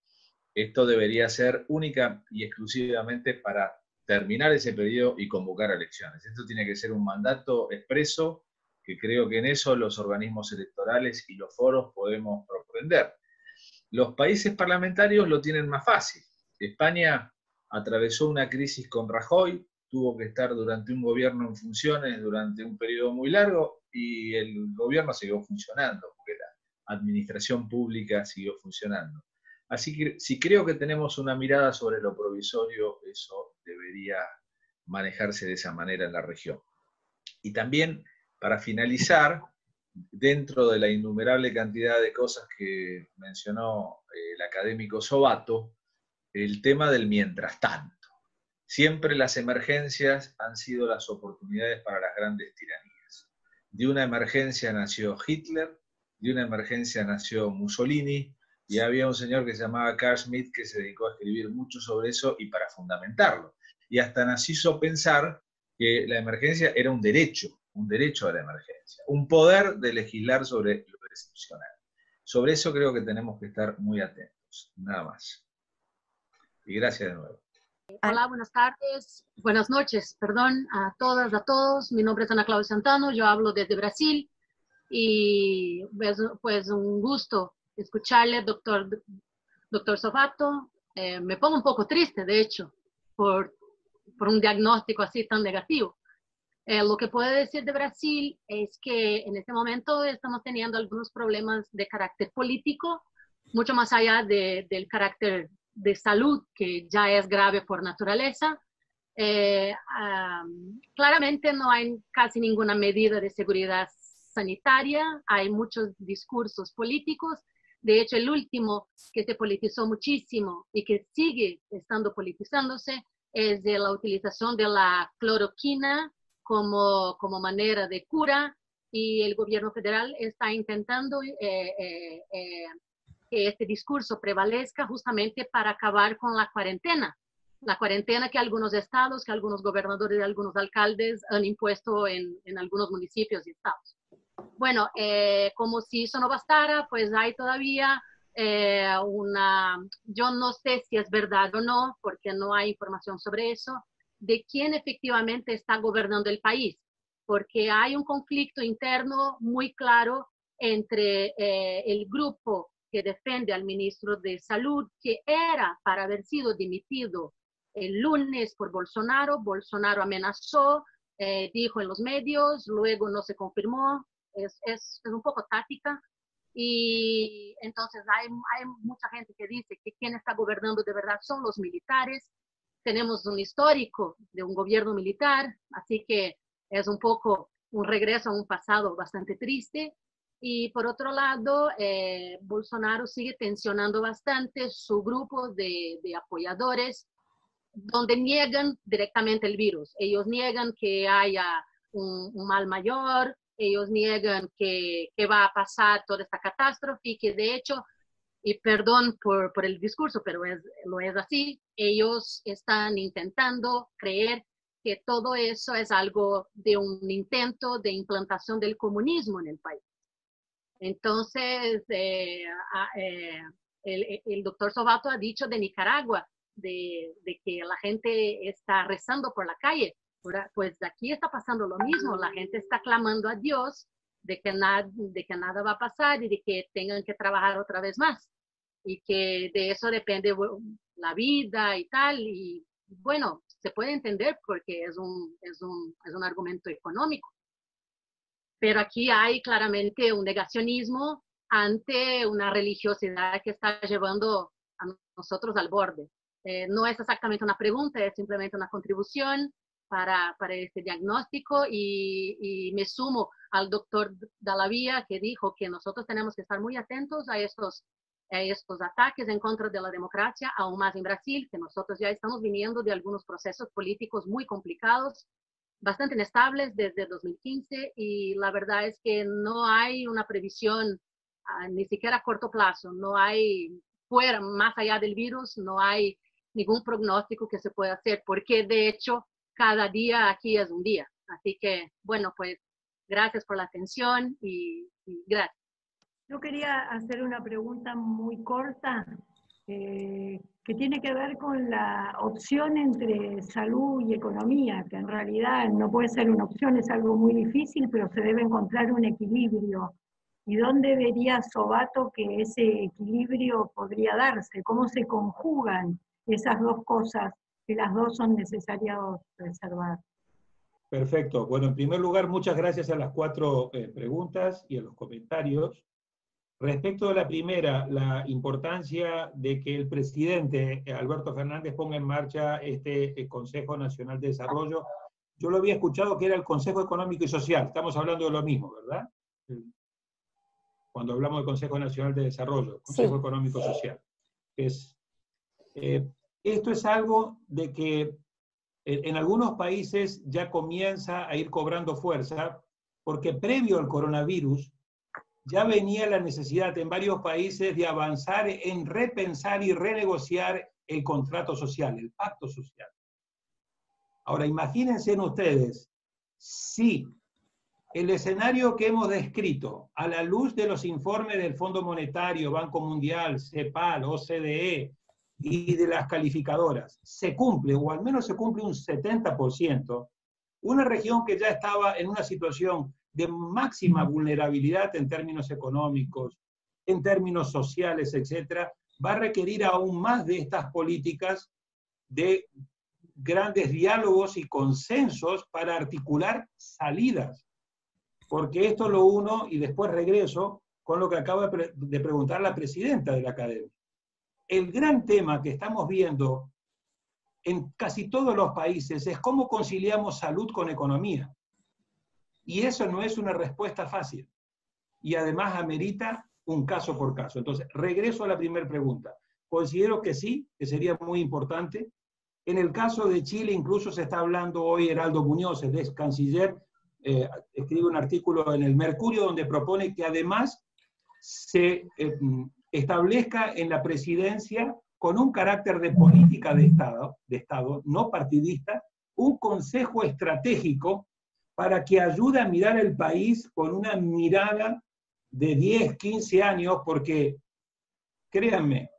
esto debería ser única y exclusivamente para terminar ese periodo y convocar elecciones. Esto tiene que ser un mandato expreso, que creo que en eso los organismos electorales y los foros podemos propender. Los países parlamentarios lo tienen más fácil. España atravesó una crisis con Rajoy, tuvo que estar durante un gobierno en funciones durante un periodo muy largo y el gobierno siguió funcionando, porque la administración pública siguió funcionando. Así que si creo que tenemos una mirada sobre lo provisorio, eso debería manejarse de esa manera en la región. Y también, para finalizar, dentro de la innumerable cantidad de cosas que mencionó el académico Sobato, el tema del mientras tanto. Siempre las emergencias han sido las oportunidades para las grandes tiranías. De una emergencia nació Hitler, de una emergencia nació Mussolini, y había un señor que se llamaba Carl Schmitt que se dedicó a escribir mucho sobre eso y para fundamentarlo. Y hasta nos hizo pensar que la emergencia era un derecho a la emergencia, un poder de legislar sobre lo excepcional. Sobre eso creo que tenemos que estar muy atentos, nada más. Y gracias de nuevo. Hola, buenas tardes, buenas noches, perdón, a todas, a todos. Mi nombre es Ana Claudia Santano, yo hablo desde Brasil y pues un gusto escucharle, doctor Sobato. Me pongo un poco triste, de hecho, por un diagnóstico así tan negativo. Lo que puedo decir de Brasil es que en este momento estamos teniendo algunos problemas de carácter político, mucho más allá del carácter de salud, que ya es grave por naturaleza. Claramente no hay casi ninguna medida de seguridad sanitaria, hay muchos discursos políticos. De hecho, el último que se politizó muchísimo y que sigue estando politizándose es de la utilización de la cloroquina como manera de cura, y el gobierno federal está intentando que este discurso prevalezca justamente para acabar con la cuarentena que algunos estados, que algunos gobernadores y algunos alcaldes han impuesto en algunos municipios y estados. Bueno, como si eso no bastara, pues hay todavía yo no sé si es verdad o no, porque no hay información sobre eso, de quién efectivamente está gobernando el país, porque hay un conflicto interno muy claro entre el grupo que defiende al ministro de Salud, que era para haber sido dimitido el lunes por Bolsonaro. Bolsonaro amenazó, dijo en los medios, luego no se confirmó, es un poco táctica. Y entonces hay mucha gente que dice que quien está gobernando de verdad son los militares. Tenemos un histórico de un gobierno militar, así que es un poco un regreso a un pasado bastante triste. Y por otro lado, Bolsonaro sigue tensionando bastante su grupo de apoyadores, donde niegan directamente el virus. Ellos niegan que haya un mal mayor, ellos niegan que va a pasar toda esta catástrofe, y que de hecho, y perdón por el discurso, pero lo es así, ellos están intentando creer que todo eso es algo de un intento de implantación del comunismo en el país. Entonces, el doctor Sobato ha dicho de Nicaragua, de que la gente está rezando por la calle. Pues aquí está pasando lo mismo, la gente está clamando a Dios de que nada va a pasar y de que tengan que trabajar otra vez más, y que de eso depende la vida y tal. Y bueno, se puede entender porque es un argumento económico. Pero aquí hay claramente un negacionismo ante una religiosidad que está llevando a nosotros al borde. No es exactamente una pregunta, es simplemente una contribución para este diagnóstico, y me sumo al doctor Dallavia, que dijo que nosotros tenemos que estar muy atentos a estos ataques en contra de la democracia, aún más en Brasil, que nosotros ya estamos viniendo de algunos procesos políticos muy complicados, bastante inestables desde 2015, y la verdad es que no hay una previsión, ni siquiera a corto plazo, no hay, más allá del virus, no hay ningún pronóstico que se pueda hacer, porque de hecho cada día aquí es un día. Así que, bueno, pues gracias por la atención y gracias. Yo quería hacer una pregunta muy corta, que tiene que ver con la opción entre salud y economía, que en realidad no puede ser una opción, es algo muy difícil, pero se debe encontrar un equilibrio. ¿Y dónde vería Sobato que ese equilibrio podría darse? ¿Cómo se conjugan esas dos cosas, que las dos son necesarias preservar? Perfecto. Bueno, en primer lugar, muchas gracias a las 4 preguntas y a los comentarios. Respecto a la primera, la importancia de que el presidente Alberto Fernández ponga en marcha este Consejo Nacional de Desarrollo, yo lo había escuchado que era el Consejo Económico y Social, estamos hablando de lo mismo, ¿verdad? cuando hablamos del Consejo Nacional de Desarrollo, Consejo Sí. Económico Social. Esto es algo de que en algunos países ya comienza a ir cobrando fuerza, porque previo al coronavirus ya venía la necesidad en varios países de avanzar en repensar y renegociar el contrato social, el pacto social. Ahora, imagínense ustedes, si el escenario que hemos descrito, a la luz de los informes del Fondo Monetario, Banco Mundial, CEPAL, OCDE y de las calificadoras, se cumple, o al menos se cumple un 70%, una región que ya estaba en una situación de máxima vulnerabilidad en términos económicos, en términos sociales, etcétera, va a requerir aún más de estas políticas de grandes diálogos y consensos para articular salidas. Porque esto lo uno, y después regreso con lo que acaba de preguntar la presidenta de la academia. El gran tema que estamos viendo en casi todos los países es cómo conciliamos salud con economía. Y eso no es una respuesta fácil. Y además amerita un caso por caso. Entonces, regreso a la primera pregunta. Considero que sí, que sería muy importante. En el caso de Chile, incluso se está hablando hoy, Heraldo Muñoz, el ex canciller, escribe un artículo en el Mercurio donde propone que además se establezca en la presidencia, con un carácter de política de Estado, no partidista, un consejo estratégico para que ayude a mirar el país con una mirada de 10, 15 años, porque, créanme,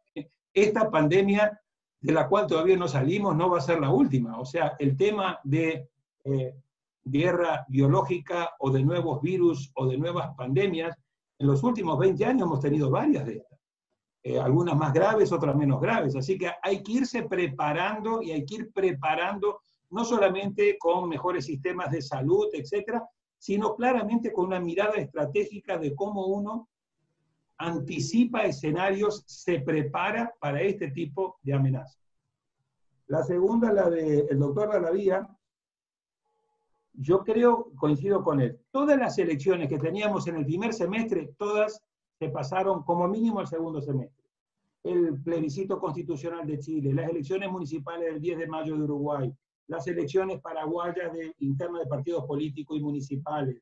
esta pandemia de la cual todavía no salimos no va a ser la última. O sea, el tema de guerra biológica o de nuevos virus o de nuevas pandemias, en los últimos 20 años hemos tenido varias de estas. Algunas más graves, otras menos graves. Así que hay que irse preparando y hay que ir preparando no solamente con mejores sistemas de salud, etcétera, sino claramente con una mirada estratégica de cómo uno anticipa escenarios, se prepara para este tipo de amenazas. La segunda, la del doctor Dalabía, yo creo, coincido con él, todas las elecciones que teníamos en el primer semestre, todas se pasaron como mínimo al segundo semestre. El plebiscito constitucional de Chile, las elecciones municipales del 10 de mayo de Uruguay, las elecciones paraguayas internas de partidos políticos y municipales,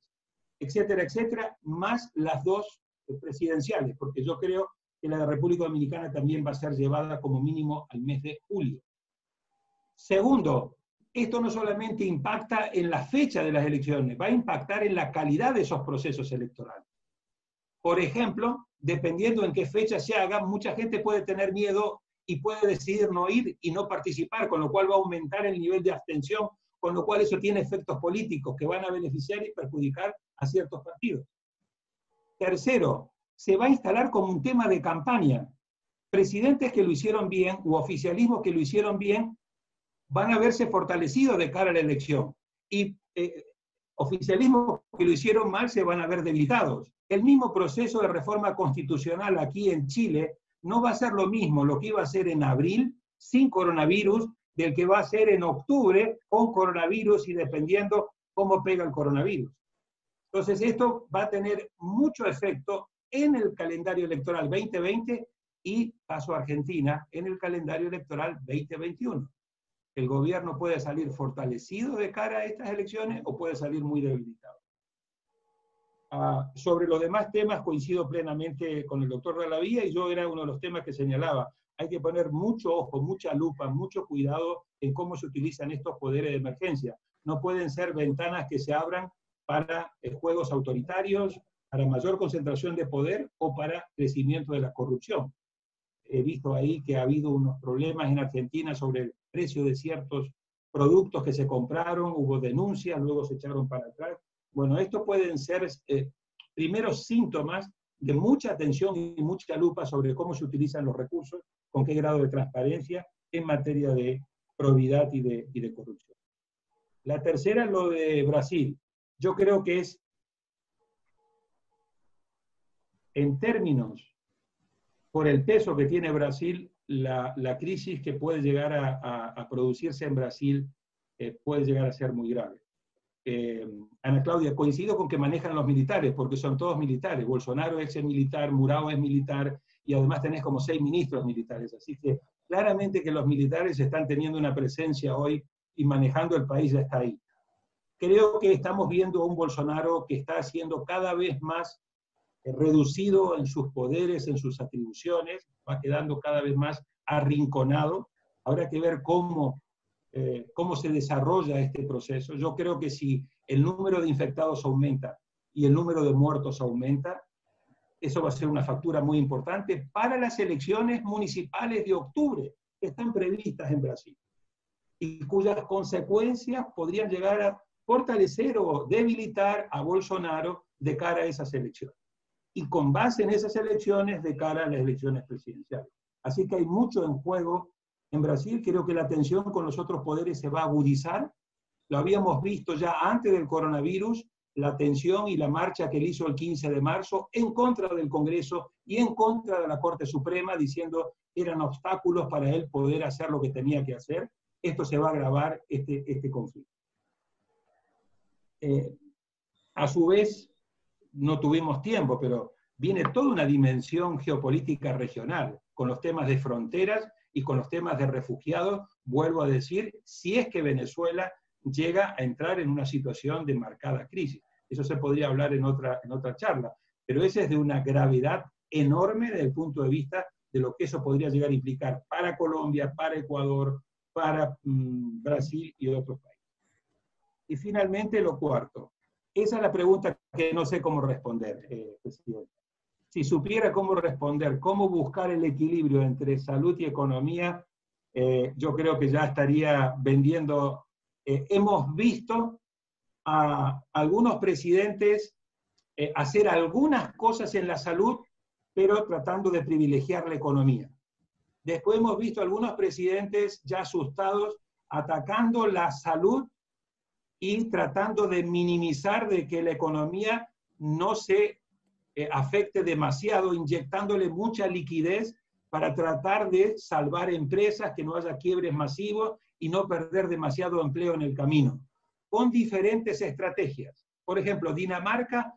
etcétera, etcétera, más las dos presidenciales, porque yo creo que la de República Dominicana también va a ser llevada como mínimo al mes de julio. Segundo, esto no solamente impacta en la fecha de las elecciones, va a impactar en la calidad de esos procesos electorales. Por ejemplo, dependiendo en qué fecha se haga, mucha gente puede tener miedo y puede decidir no ir y no participar, con lo cual va a aumentar el nivel de abstención, con lo cual eso tiene efectos políticos que van a beneficiar y perjudicar a ciertos partidos. Tercero, se va a instalar como un tema de campaña. Presidentes que lo hicieron bien u oficialismos que lo hicieron bien van a verse fortalecidos de cara a la elección. Y oficialismos que lo hicieron mal se van a ver debilitados. El mismo proceso de reforma constitucional aquí en Chile no va a ser lo mismo lo que iba a ser en abril sin coronavirus del que va a ser en octubre con coronavirus y dependiendo cómo pega el coronavirus. Entonces esto va a tener mucho efecto en el calendario electoral 2020 y, caso Argentina, en el calendario electoral 2021. El gobierno puede salir fortalecido de cara a estas elecciones o puede salir muy debilitado. Sobre los demás temas coincido plenamente con el doctor Dalabía y yo era uno de los temas que señalaba. Hay que poner mucho ojo, mucha lupa, mucho cuidado en cómo se utilizan estos poderes de emergencia. No pueden ser ventanas que se abran para juegos autoritarios, para mayor concentración de poder o para crecimiento de la corrupción. He visto ahí que ha habido unos problemas en Argentina sobre el precio de ciertos productos que se compraron, hubo denuncias, luego se echaron para atrás. Bueno, estos pueden ser primeros síntomas de mucha atención y mucha lupa sobre cómo se utilizan los recursos, con qué grado de transparencia en materia de probidad y de corrupción. La tercera es lo de Brasil. Yo creo que es, en términos, por el peso que tiene Brasil, la crisis que puede llegar a producirse en Brasil puede llegar a ser muy grave. Ana Claudia, coincido con que manejan los militares, porque son todos militares. Bolsonaro es militar, Murao es militar, y además tenés como 6 ministros militares. Así que claramente que los militares están teniendo una presencia hoy y manejando el país ya está ahí. Creo que estamos viendo a un Bolsonaro que está siendo cada vez más reducido en sus poderes, en sus atribuciones, va quedando cada vez más arrinconado. Habrá que ver cómo se desarrolla este proceso. Yo creo que si el número de infectados aumenta y el número de muertos aumenta, eso va a ser una factura muy importante para las elecciones municipales de octubre, que están previstas en Brasil, y cuyas consecuencias podrían llegar a fortalecer o debilitar a Bolsonaro de cara a esas elecciones. Y con base en esas elecciones, de cara a las elecciones presidenciales. Así que hay mucho en juego en Brasil. Creo que la tensión con los otros poderes se va a agudizar. Lo habíamos visto ya antes del coronavirus, la tensión y la marcha que él hizo el 15 de marzo en contra del Congreso y en contra de la Corte Suprema, diciendo que eran obstáculos para él poder hacer lo que tenía que hacer. Esto se va a agravar, este conflicto. A su vez, no tuvimos tiempo, pero viene toda una dimensión geopolítica regional, con los temas de fronteras y con los temas de refugiados, vuelvo a decir, si es que Venezuela llega a entrar en una situación de marcada crisis. Eso se podría hablar en otra charla, pero esa es de una gravedad enorme desde el punto de vista de lo que eso podría llegar a implicar para Colombia, para Ecuador, para Brasil y otros países. Y finalmente, lo cuarto. Esa es la pregunta que no sé cómo responder, presidente. Si supiera cómo responder, cómo buscar el equilibrio entre salud y economía, yo creo que ya estaría vendiendo. Hemos visto a algunos presidentes hacer algunas cosas en la salud, pero tratando de privilegiar la economía. Después hemos visto a algunos presidentes ya asustados atacando la salud y tratando de minimizar de que la economía no se afecte demasiado, inyectándole mucha liquidez para tratar de salvar empresas, que no haya quiebres masivos y no perder demasiado empleo en el camino, con diferentes estrategias. Por ejemplo, Dinamarca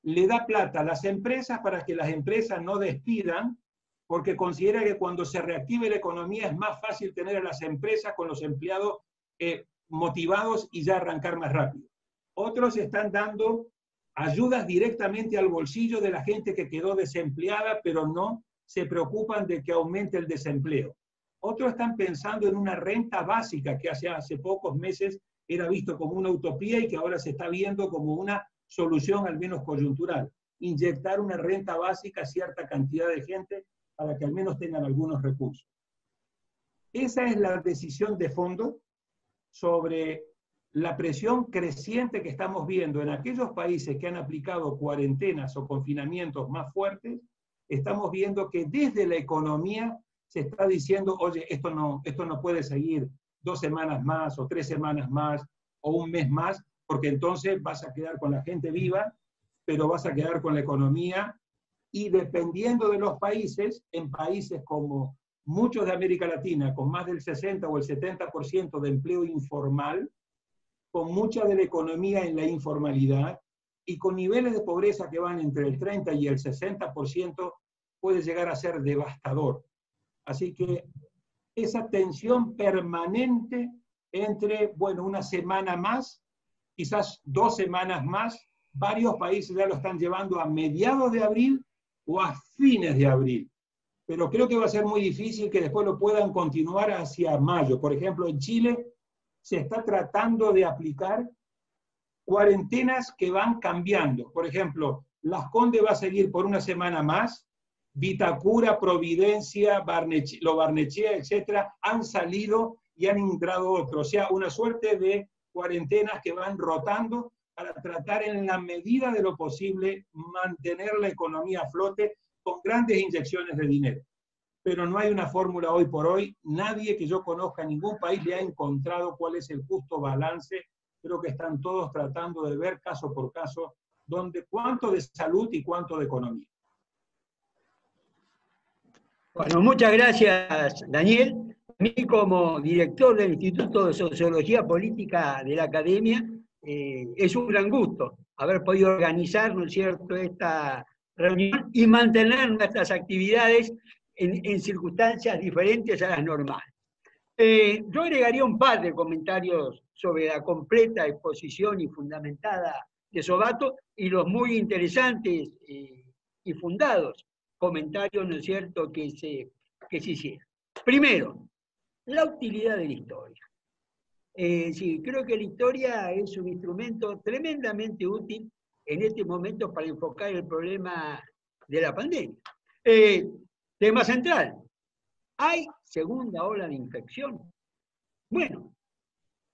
le da plata a las empresas para que las empresas no despidan, porque considera que cuando se reactive la economía es más fácil tener a las empresas con los empleados motivados y ya arrancar más rápido. Otros están dando ayudas directamente al bolsillo de la gente que quedó desempleada, pero no se preocupan de que aumente el desempleo. Otros están pensando en una renta básica que hace pocos meses era visto como una utopía y que ahora se está viendo como una solución al menos coyuntural. Inyectar una renta básica a cierta cantidad de gente para que al menos tengan algunos recursos. Esa es la decisión de fondo sobre la presión creciente que estamos viendo en aquellos países que han aplicado cuarentenas o confinamientos más fuertes. Estamos viendo que desde la economía se está diciendo, oye, esto no puede seguir 2 semanas más o 3 semanas más o un mes más, porque entonces vas a quedar con la gente viva, pero vas a quedar con la economía, y dependiendo de los países, en países como muchos de América Latina, con más del 60 o el 70% de empleo informal, con mucha de la economía en la informalidad, y con niveles de pobreza que van entre el 30 y el 60%, puede llegar a ser devastador. Así que esa tensión permanente entre, bueno, una semana más, quizás 2 semanas más, varios países ya lo están llevando a mediados de abril o a fines de abril. Pero creo que va a ser muy difícil que después lo puedan continuar hacia mayo. Por ejemplo, en Chile se está tratando de aplicar cuarentenas que van cambiando. Por ejemplo, Las Condes va a seguir por 1 semana más, Vitacura, Providencia, Lo Barnechea, etcétera, han salido y han entrado otros. O sea, una suerte de cuarentenas que van rotando para tratar en la medida de lo posible mantener la economía a flote con grandes inyecciones de dinero. Pero no hay una fórmula hoy por hoy. Nadie que yo conozca, ningún país le ha encontrado cuál es el justo balance. Creo que están todos tratando de ver caso por caso cuánto de salud y cuánto de economía. Bueno, muchas gracias, Daniel. A mí, como director del Instituto de Sociología Política de la Academia, es un gran gusto haber podido organizar, ¿no es cierto?, esta reunión y mantener nuestras actividades en circunstancias diferentes a las normales. Yo agregaría un par de comentarios sobre la completa exposición y fundamentada de Sobato y los muy interesantes y fundados comentarios, ¿no es cierto?, que se hicieron. Primero, la utilidad de la historia. Sí, creo que la historia es un instrumento tremendamente útil en este momento para enfocar el problema de la pandemia. Tema central. ¿Hay segunda ola de infección? Bueno,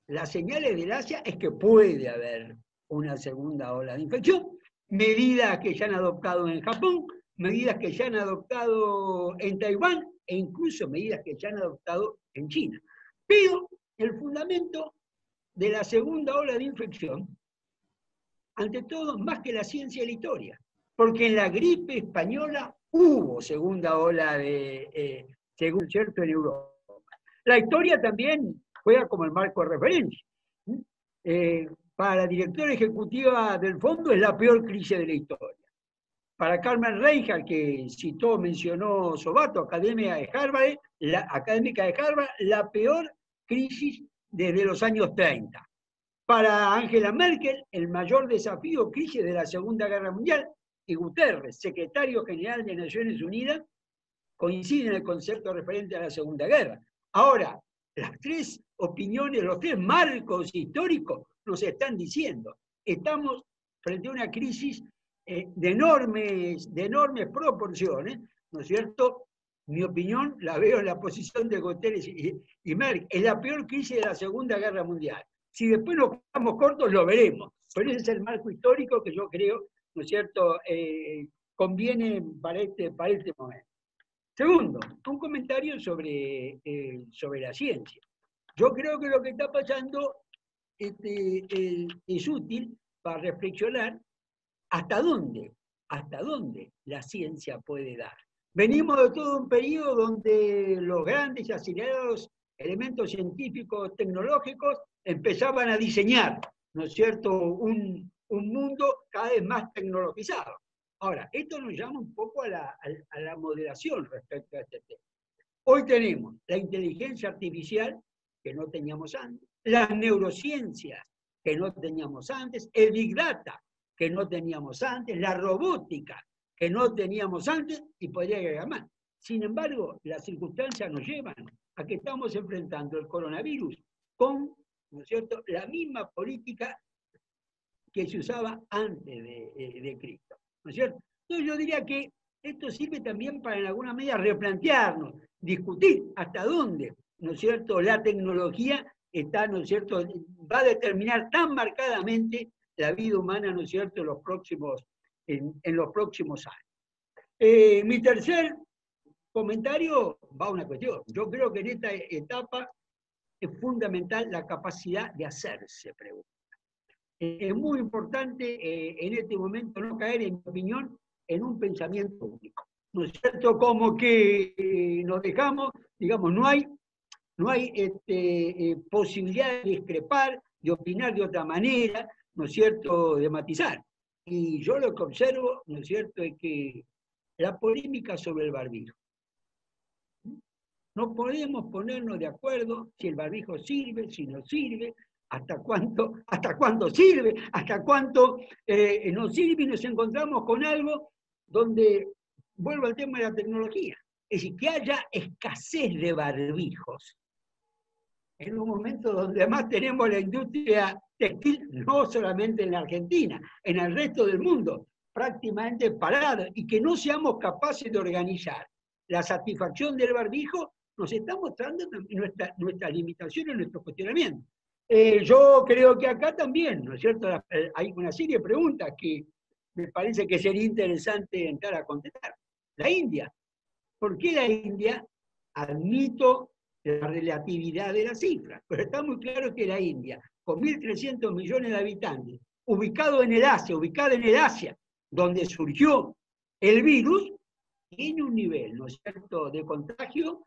las señales del Asia es que puede haber una segunda ola de infección. Medidas que ya han adoptado en Japón, medidas que ya han adoptado en Taiwán e incluso medidas que ya han adoptado en China. Pero el fundamento de la segunda ola de infección, ante todo, más que la ciencia y la historia, porque en la gripe española hubo segunda ola de, según cierto, en Europa. La historia también juega como el marco de referencia. Para la directora ejecutiva del fondo es la peor crisis de la historia. Para Carmen Reinhardt, que mencionó Sobato, académica de Harvard, la peor crisis desde los años 30. Para Angela Merkel, el mayor desafío, crisis de la Segunda Guerra Mundial, y Guterres, secretario general de Naciones Unidas, coinciden en el concepto referente a la Segunda Guerra. Ahora, las tres opiniones, los tres marcos históricos nos están diciendo, estamos frente a una crisis de enormes proporciones, ¿no es cierto? Mi opinión la veo en la posición de Guterres y Merkel. Es la peor crisis de la Segunda Guerra Mundial. Si después nos quedamos cortos, lo veremos. Pero ese es el marco histórico que yo creo, ¿no es cierto?, conviene para este momento. Segundo, un comentario sobre la ciencia. Yo creo que lo que está pasando es útil para reflexionar hasta dónde la ciencia puede dar. Venimos de todo un periodo donde los grandes y acelerados elementos científicos, tecnológicos, empezaban a diseñar, ¿no es cierto?, un mundo cada vez más tecnologizado. Ahora, esto nos llama un poco a la moderación respecto a este tema. Hoy tenemos la inteligencia artificial, que no teníamos antes, las neurociencias, que no teníamos antes, el Big Data, que no teníamos antes, la robótica, que no teníamos antes, y podría agregar más. Sin embargo, las circunstancias nos llevan a que estamos enfrentando el coronavirus con, ¿no es cierto?, la misma política que se usaba antes de Cristo, ¿no es cierto? Entonces yo diría que esto sirve también para en alguna medida replantearnos, discutir hasta dónde, ¿no es cierto?, la tecnología está, ¿no es cierto?, va a determinar tan marcadamente la vida humana, ¿no es cierto?, en los próximos años. Mi tercer comentario va a una cuestión. Yo creo que en esta etapa es fundamental la capacidad de hacerse preguntas. Es muy importante en este momento no caer, en mi opinión, en un pensamiento único. ¿No es cierto? Como que nos dejamos, digamos, no hay posibilidad de discrepar, de opinar de otra manera, ¿no es cierto?, de matizar. Y yo lo que observo, ¿no es cierto?, es que la polémica sobre el barbijo. No podemos ponernos de acuerdo si el barbijo sirve, si no sirve, hasta cuánto sirve, hasta cuánto no sirve, y nos encontramos con algo donde, vuelvo al tema de la tecnología, es decir, que haya escasez de barbijos. En un momento donde además tenemos la industria textil, no solamente en la Argentina, en el resto del mundo, prácticamente parada, y que no seamos capaces de organizar la satisfacción del barbijo, nos está mostrando nuestras limitaciones, nuestro cuestionamiento. Yo creo que acá también, ¿no es cierto?, hay una serie de preguntas que me parece que sería interesante entrar a contestar. La India. ¿Por qué la India? Admito la relatividad de las cifras, pero está muy claro que la India, con 1.300 millones de habitantes, ubicada en el Asia, donde surgió el virus, tiene un nivel, ¿no es cierto?, de contagio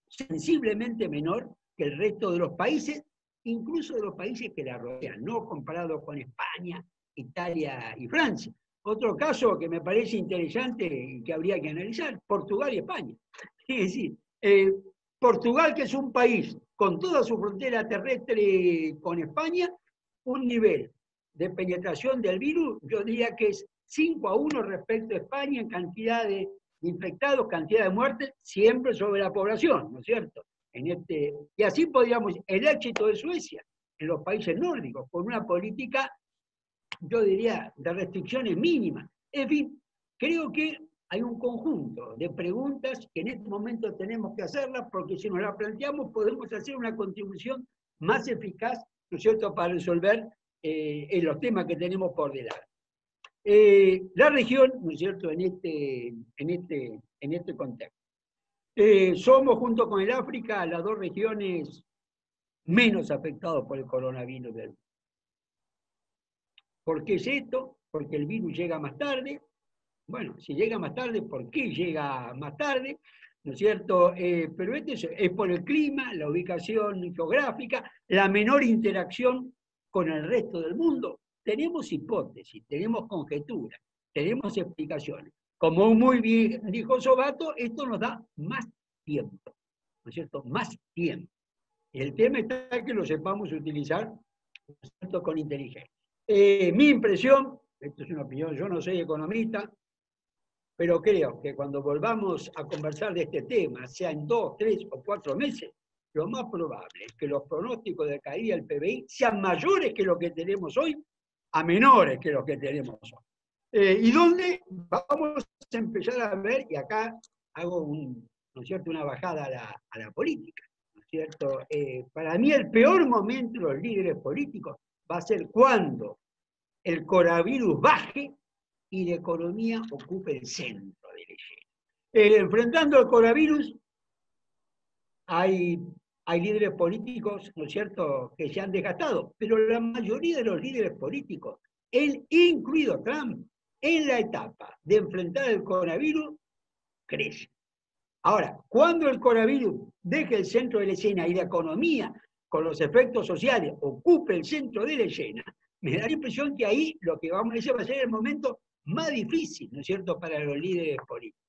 sensiblemente menor que el resto de los países incluso de los países que la rodean, no comparado con España, Italia y Francia. Otro caso que me parece interesante y que habría que analizar, Portugal y España. Es decir, Portugal, que es un país con toda su frontera terrestre con España, un nivel de penetración del virus, yo diría que es 5-1 respecto a España en cantidad de infectados, cantidad de muertes, siempre sobre la población, ¿no es cierto? Y así podríamos, el éxito de Suecia en los países nórdicos, con una política, yo diría, de restricciones mínimas. En fin, creo que hay un conjunto de preguntas que en este momento tenemos que hacerlas, porque si nos las planteamos podemos hacer una contribución más eficaz, ¿no es cierto?, para resolver los temas que tenemos por delante. La región, ¿no es cierto?, en este contexto. Somos, junto con el África, las dos regiones menos afectadas por el coronavirus del mundo. ¿Por qué es esto? Porque el virus llega más tarde. Bueno, si llega más tarde, ¿por qué llega más tarde? ¿No es cierto? Pero es por el clima, la ubicación geográfica, la menor interacción con el resto del mundo. Tenemos hipótesis, tenemos conjeturas, tenemos explicaciones. Como muy bien dijo Sobato, esto nos da más tiempo, ¿no es cierto? Más tiempo. Y el tema está que lo sepamos utilizar, ¿no es cierto?, con inteligencia. Mi impresión, esto es una opinión, yo no soy economista, pero creo que cuando volvamos a conversar de este tema, sea en 2, 3 o 4 meses, lo más probable es que los pronósticos de caída del PBI sean mayores que lo que tenemos hoy, a menores que lo que tenemos hoy. Y donde vamos a empezar a ver, y acá hago ¿no es cierto?, una bajada a la política, ¿no es cierto? Para mí el peor momento de los líderes políticos va a ser cuando el coronavirus baje y la economía ocupe el centro de la escena. Enfrentando al coronavirus, hay líderes políticos, ¿no es cierto?, que se han desgastado, pero la mayoría de los líderes políticos, incluido Trump, en la etapa de enfrentar el coronavirus, crece. Ahora, cuando el coronavirus deje el centro de la escena y la economía, con los efectos sociales, ocupe el centro de la escena, me da la impresión que ahí lo que vamos a decir va a ser el momento más difícil, ¿no es cierto?, para los líderes políticos.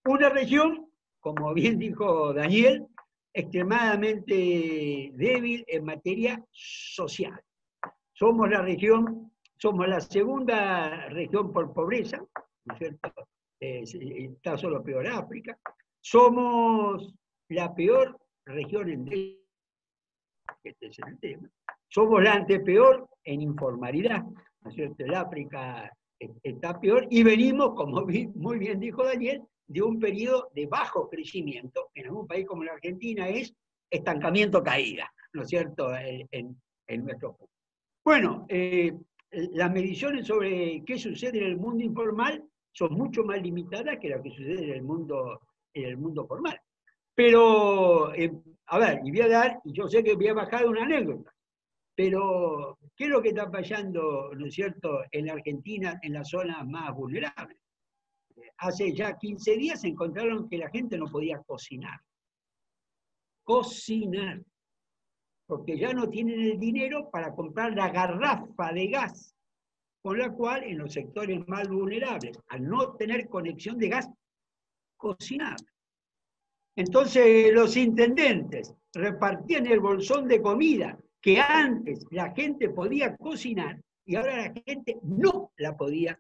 Una región, como bien dijo Daniel, extremadamente débil en materia social. Somos la segunda región por pobreza, ¿no es cierto? Está solo peor África. Somos la peor región en este es el tema. Somos la antepeor en informalidad, ¿no es cierto? El África está peor y venimos, como muy bien dijo Daniel, de un periodo de bajo crecimiento. En algún país como la Argentina es estancamiento caída, ¿no es cierto?, en nuestro país. Bueno, las mediciones sobre qué sucede en el mundo informal son mucho más limitadas que lo que sucede en el mundo formal. Pero, a ver, y yo sé que voy a bajar una anécdota, pero ¿qué es lo que está pasando, ¿no es cierto?, en la Argentina, en las zonas más vulnerables? Hace ya 15 días se encontraron que la gente no podía cocinar. Cocinar. Porque ya no tienen el dinero para comprar la garrafa de gas, con la cual en los sectores más vulnerables, al no tener conexión de gas, cocinar. Entonces los intendentes repartían el bolsón de comida que antes la gente podía cocinar y ahora la gente no la podía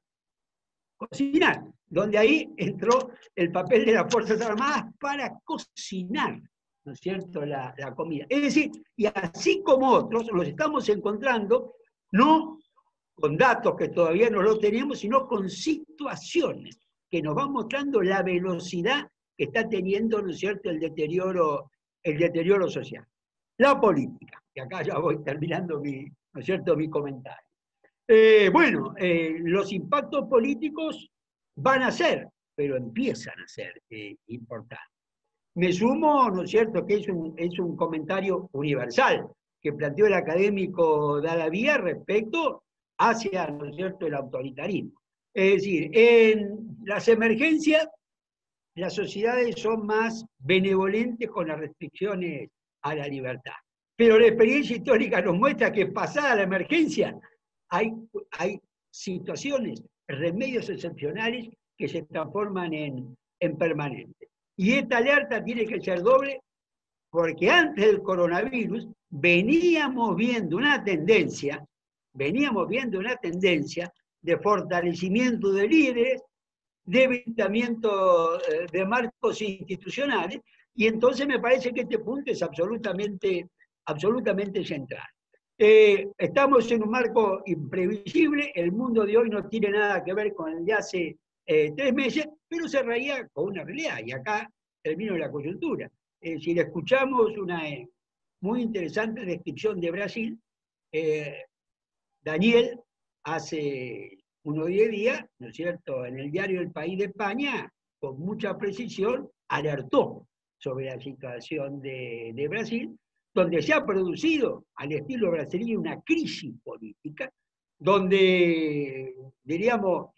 cocinar, donde ahí entró el papel de las Fuerzas Armadas para cocinar, ¿no es cierto?, la comida. Es decir, y así como otros, nos estamos encontrando, no con datos que todavía no lo tenemos, sino con situaciones que nos van mostrando la velocidad que está teniendo, ¿no es cierto?, el deterioro social. La política, que acá ya voy terminando ¿no es cierto?, mi comentario. Los impactos políticos van a ser, pero empiezan a ser importantes. Me sumo, ¿no es cierto?, que es un comentario universal que planteó el académico Dallavía respecto hacia, ¿no es cierto?, el autoritarismo. Es decir, en las emergencias, las sociedades son más benevolentes con las restricciones a la libertad. pero la experiencia histórica nos muestra que pasada la emergencia hay situaciones, remedios excepcionales que se transforman en permanentes. Y esta alerta tiene que ser doble porque antes del coronavirus veníamos viendo una tendencia de fortalecimiento de líderes, debilitamiento de marcos institucionales, y entonces me parece que este punto es absolutamente central. Estamos en un marco imprevisible, el mundo de hoy no tiene nada que ver con el de hace 3 meses, pero se reía con una realidad, y acá termino la coyuntura. Si le escuchamos una muy interesante descripción de Brasil, Daniel hace unos 10 días, ¿no es cierto?, en el diario El País de España, con mucha precisión, alertó sobre la situación de Brasil, donde se ha producido, al estilo brasileño, una crisis política, donde, diríamos,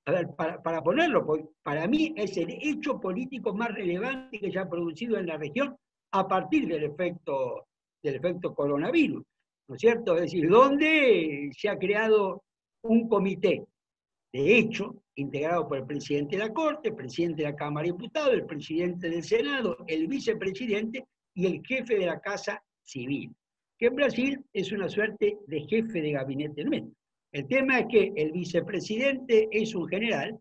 a ver, para ponerlo, para mí es el hecho político más relevante que se ha producido en la región a partir del efecto coronavirus, ¿no es cierto? Es decir, donde se ha creado un comité, de hecho, integrado por el presidente de la Corte, el presidente de la Cámara de Diputados, el presidente del Senado, el vicepresidente y el jefe de la Casa Civil, que en Brasil es una suerte de jefe de gabinete nuestro. El tema es que el vicepresidente es un general,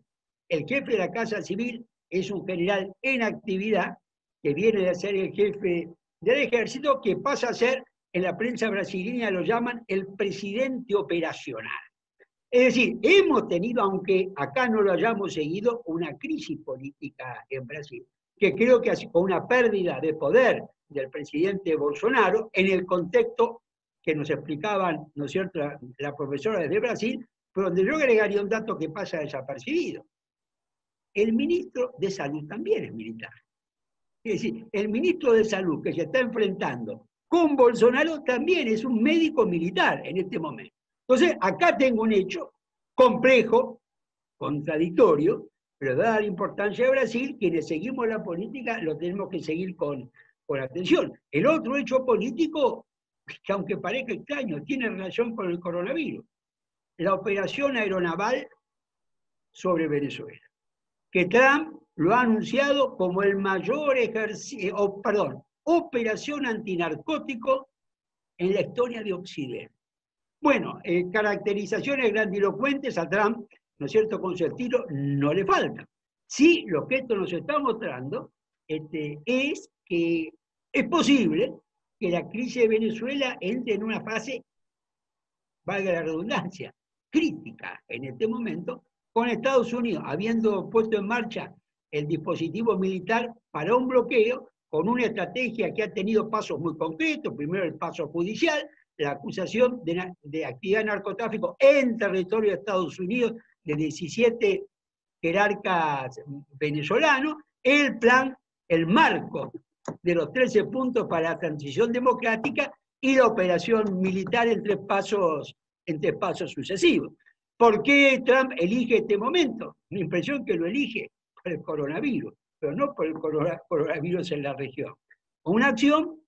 el jefe de la Casa Civil es un general en actividad, que viene de ser el jefe del ejército, que pasa a ser, en la prensa brasileña lo llaman el presidente operacional. Es decir, hemos tenido, aunque acá no lo hayamos seguido, una crisis política en Brasil, que creo que con una pérdida de poder del presidente Bolsonaro, en el contexto que nos explicaban, ¿no es cierto?, la profesora desde Brasil, pero donde yo agregaría un dato que pasa desapercibido. El ministro de Salud también es militar. Es decir, el ministro de Salud que se está enfrentando con Bolsonaro también es un médico militar en este momento. Entonces, acá tengo un hecho complejo, contradictorio, pero dada la importancia de Brasil, quienes seguimos la política lo tenemos que seguir con atención. El otro hecho político, que aunque parezca extraño, tiene relación con el coronavirus. La operación aeronaval sobre Venezuela, que Trump lo ha anunciado como el mayor operación antinarcótico en la historia de Occidente. Bueno, caracterizaciones grandilocuentes a Trump, ¿no es cierto?, con su estilo, no le faltan. Sí, lo que esto nos está mostrando es que es posible que la crisis de Venezuela entre en una fase, valga la redundancia, crítica en este momento, con Estados Unidos habiendo puesto en marcha el dispositivo militar para un bloqueo, con una estrategia que ha tenido pasos muy concretos, primero el paso judicial, la acusación de actividad de narcotráfico en territorio de Estados Unidos de 17 jerarcas venezolanos, el plan, el marco de los 13 puntos para la transición democrática y la operación militar en tres pasos sucesivos. ¿Por qué Trump elige este momento? Mi impresión es que lo elige por el coronavirus, pero no por el coronavirus en la región. Una acción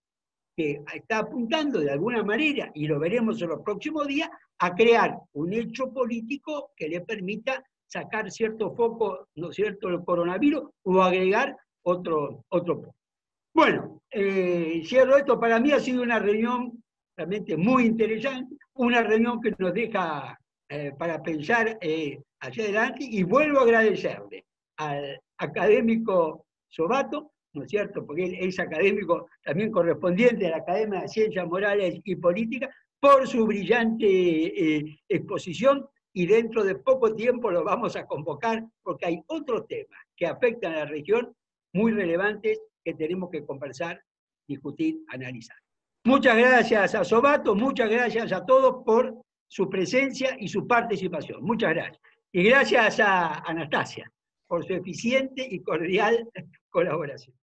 que está apuntando de alguna manera, y lo veremos en los próximos días, a crear un hecho político que le permita sacar cierto foco, ¿no es cierto?, del coronavirus o agregar otro punto. Bueno, cierro esto. Para mí ha sido una reunión realmente muy interesante, una reunión que nos deja para pensar hacia adelante, y vuelvo a agradecerle al académico Sobato, ¿no es cierto?, porque él es académico también correspondiente a la Academia de Ciencias Morales y Políticas, por su brillante exposición, y dentro de poco tiempo lo vamos a convocar porque hay otros temas que afectan a la región muy relevantes que tenemos que conversar, discutir, analizar. Muchas gracias a Sobato, muchas gracias a todos por su presencia y su participación. Muchas gracias. Y gracias a Anastasia por su eficiente y cordial colaboración.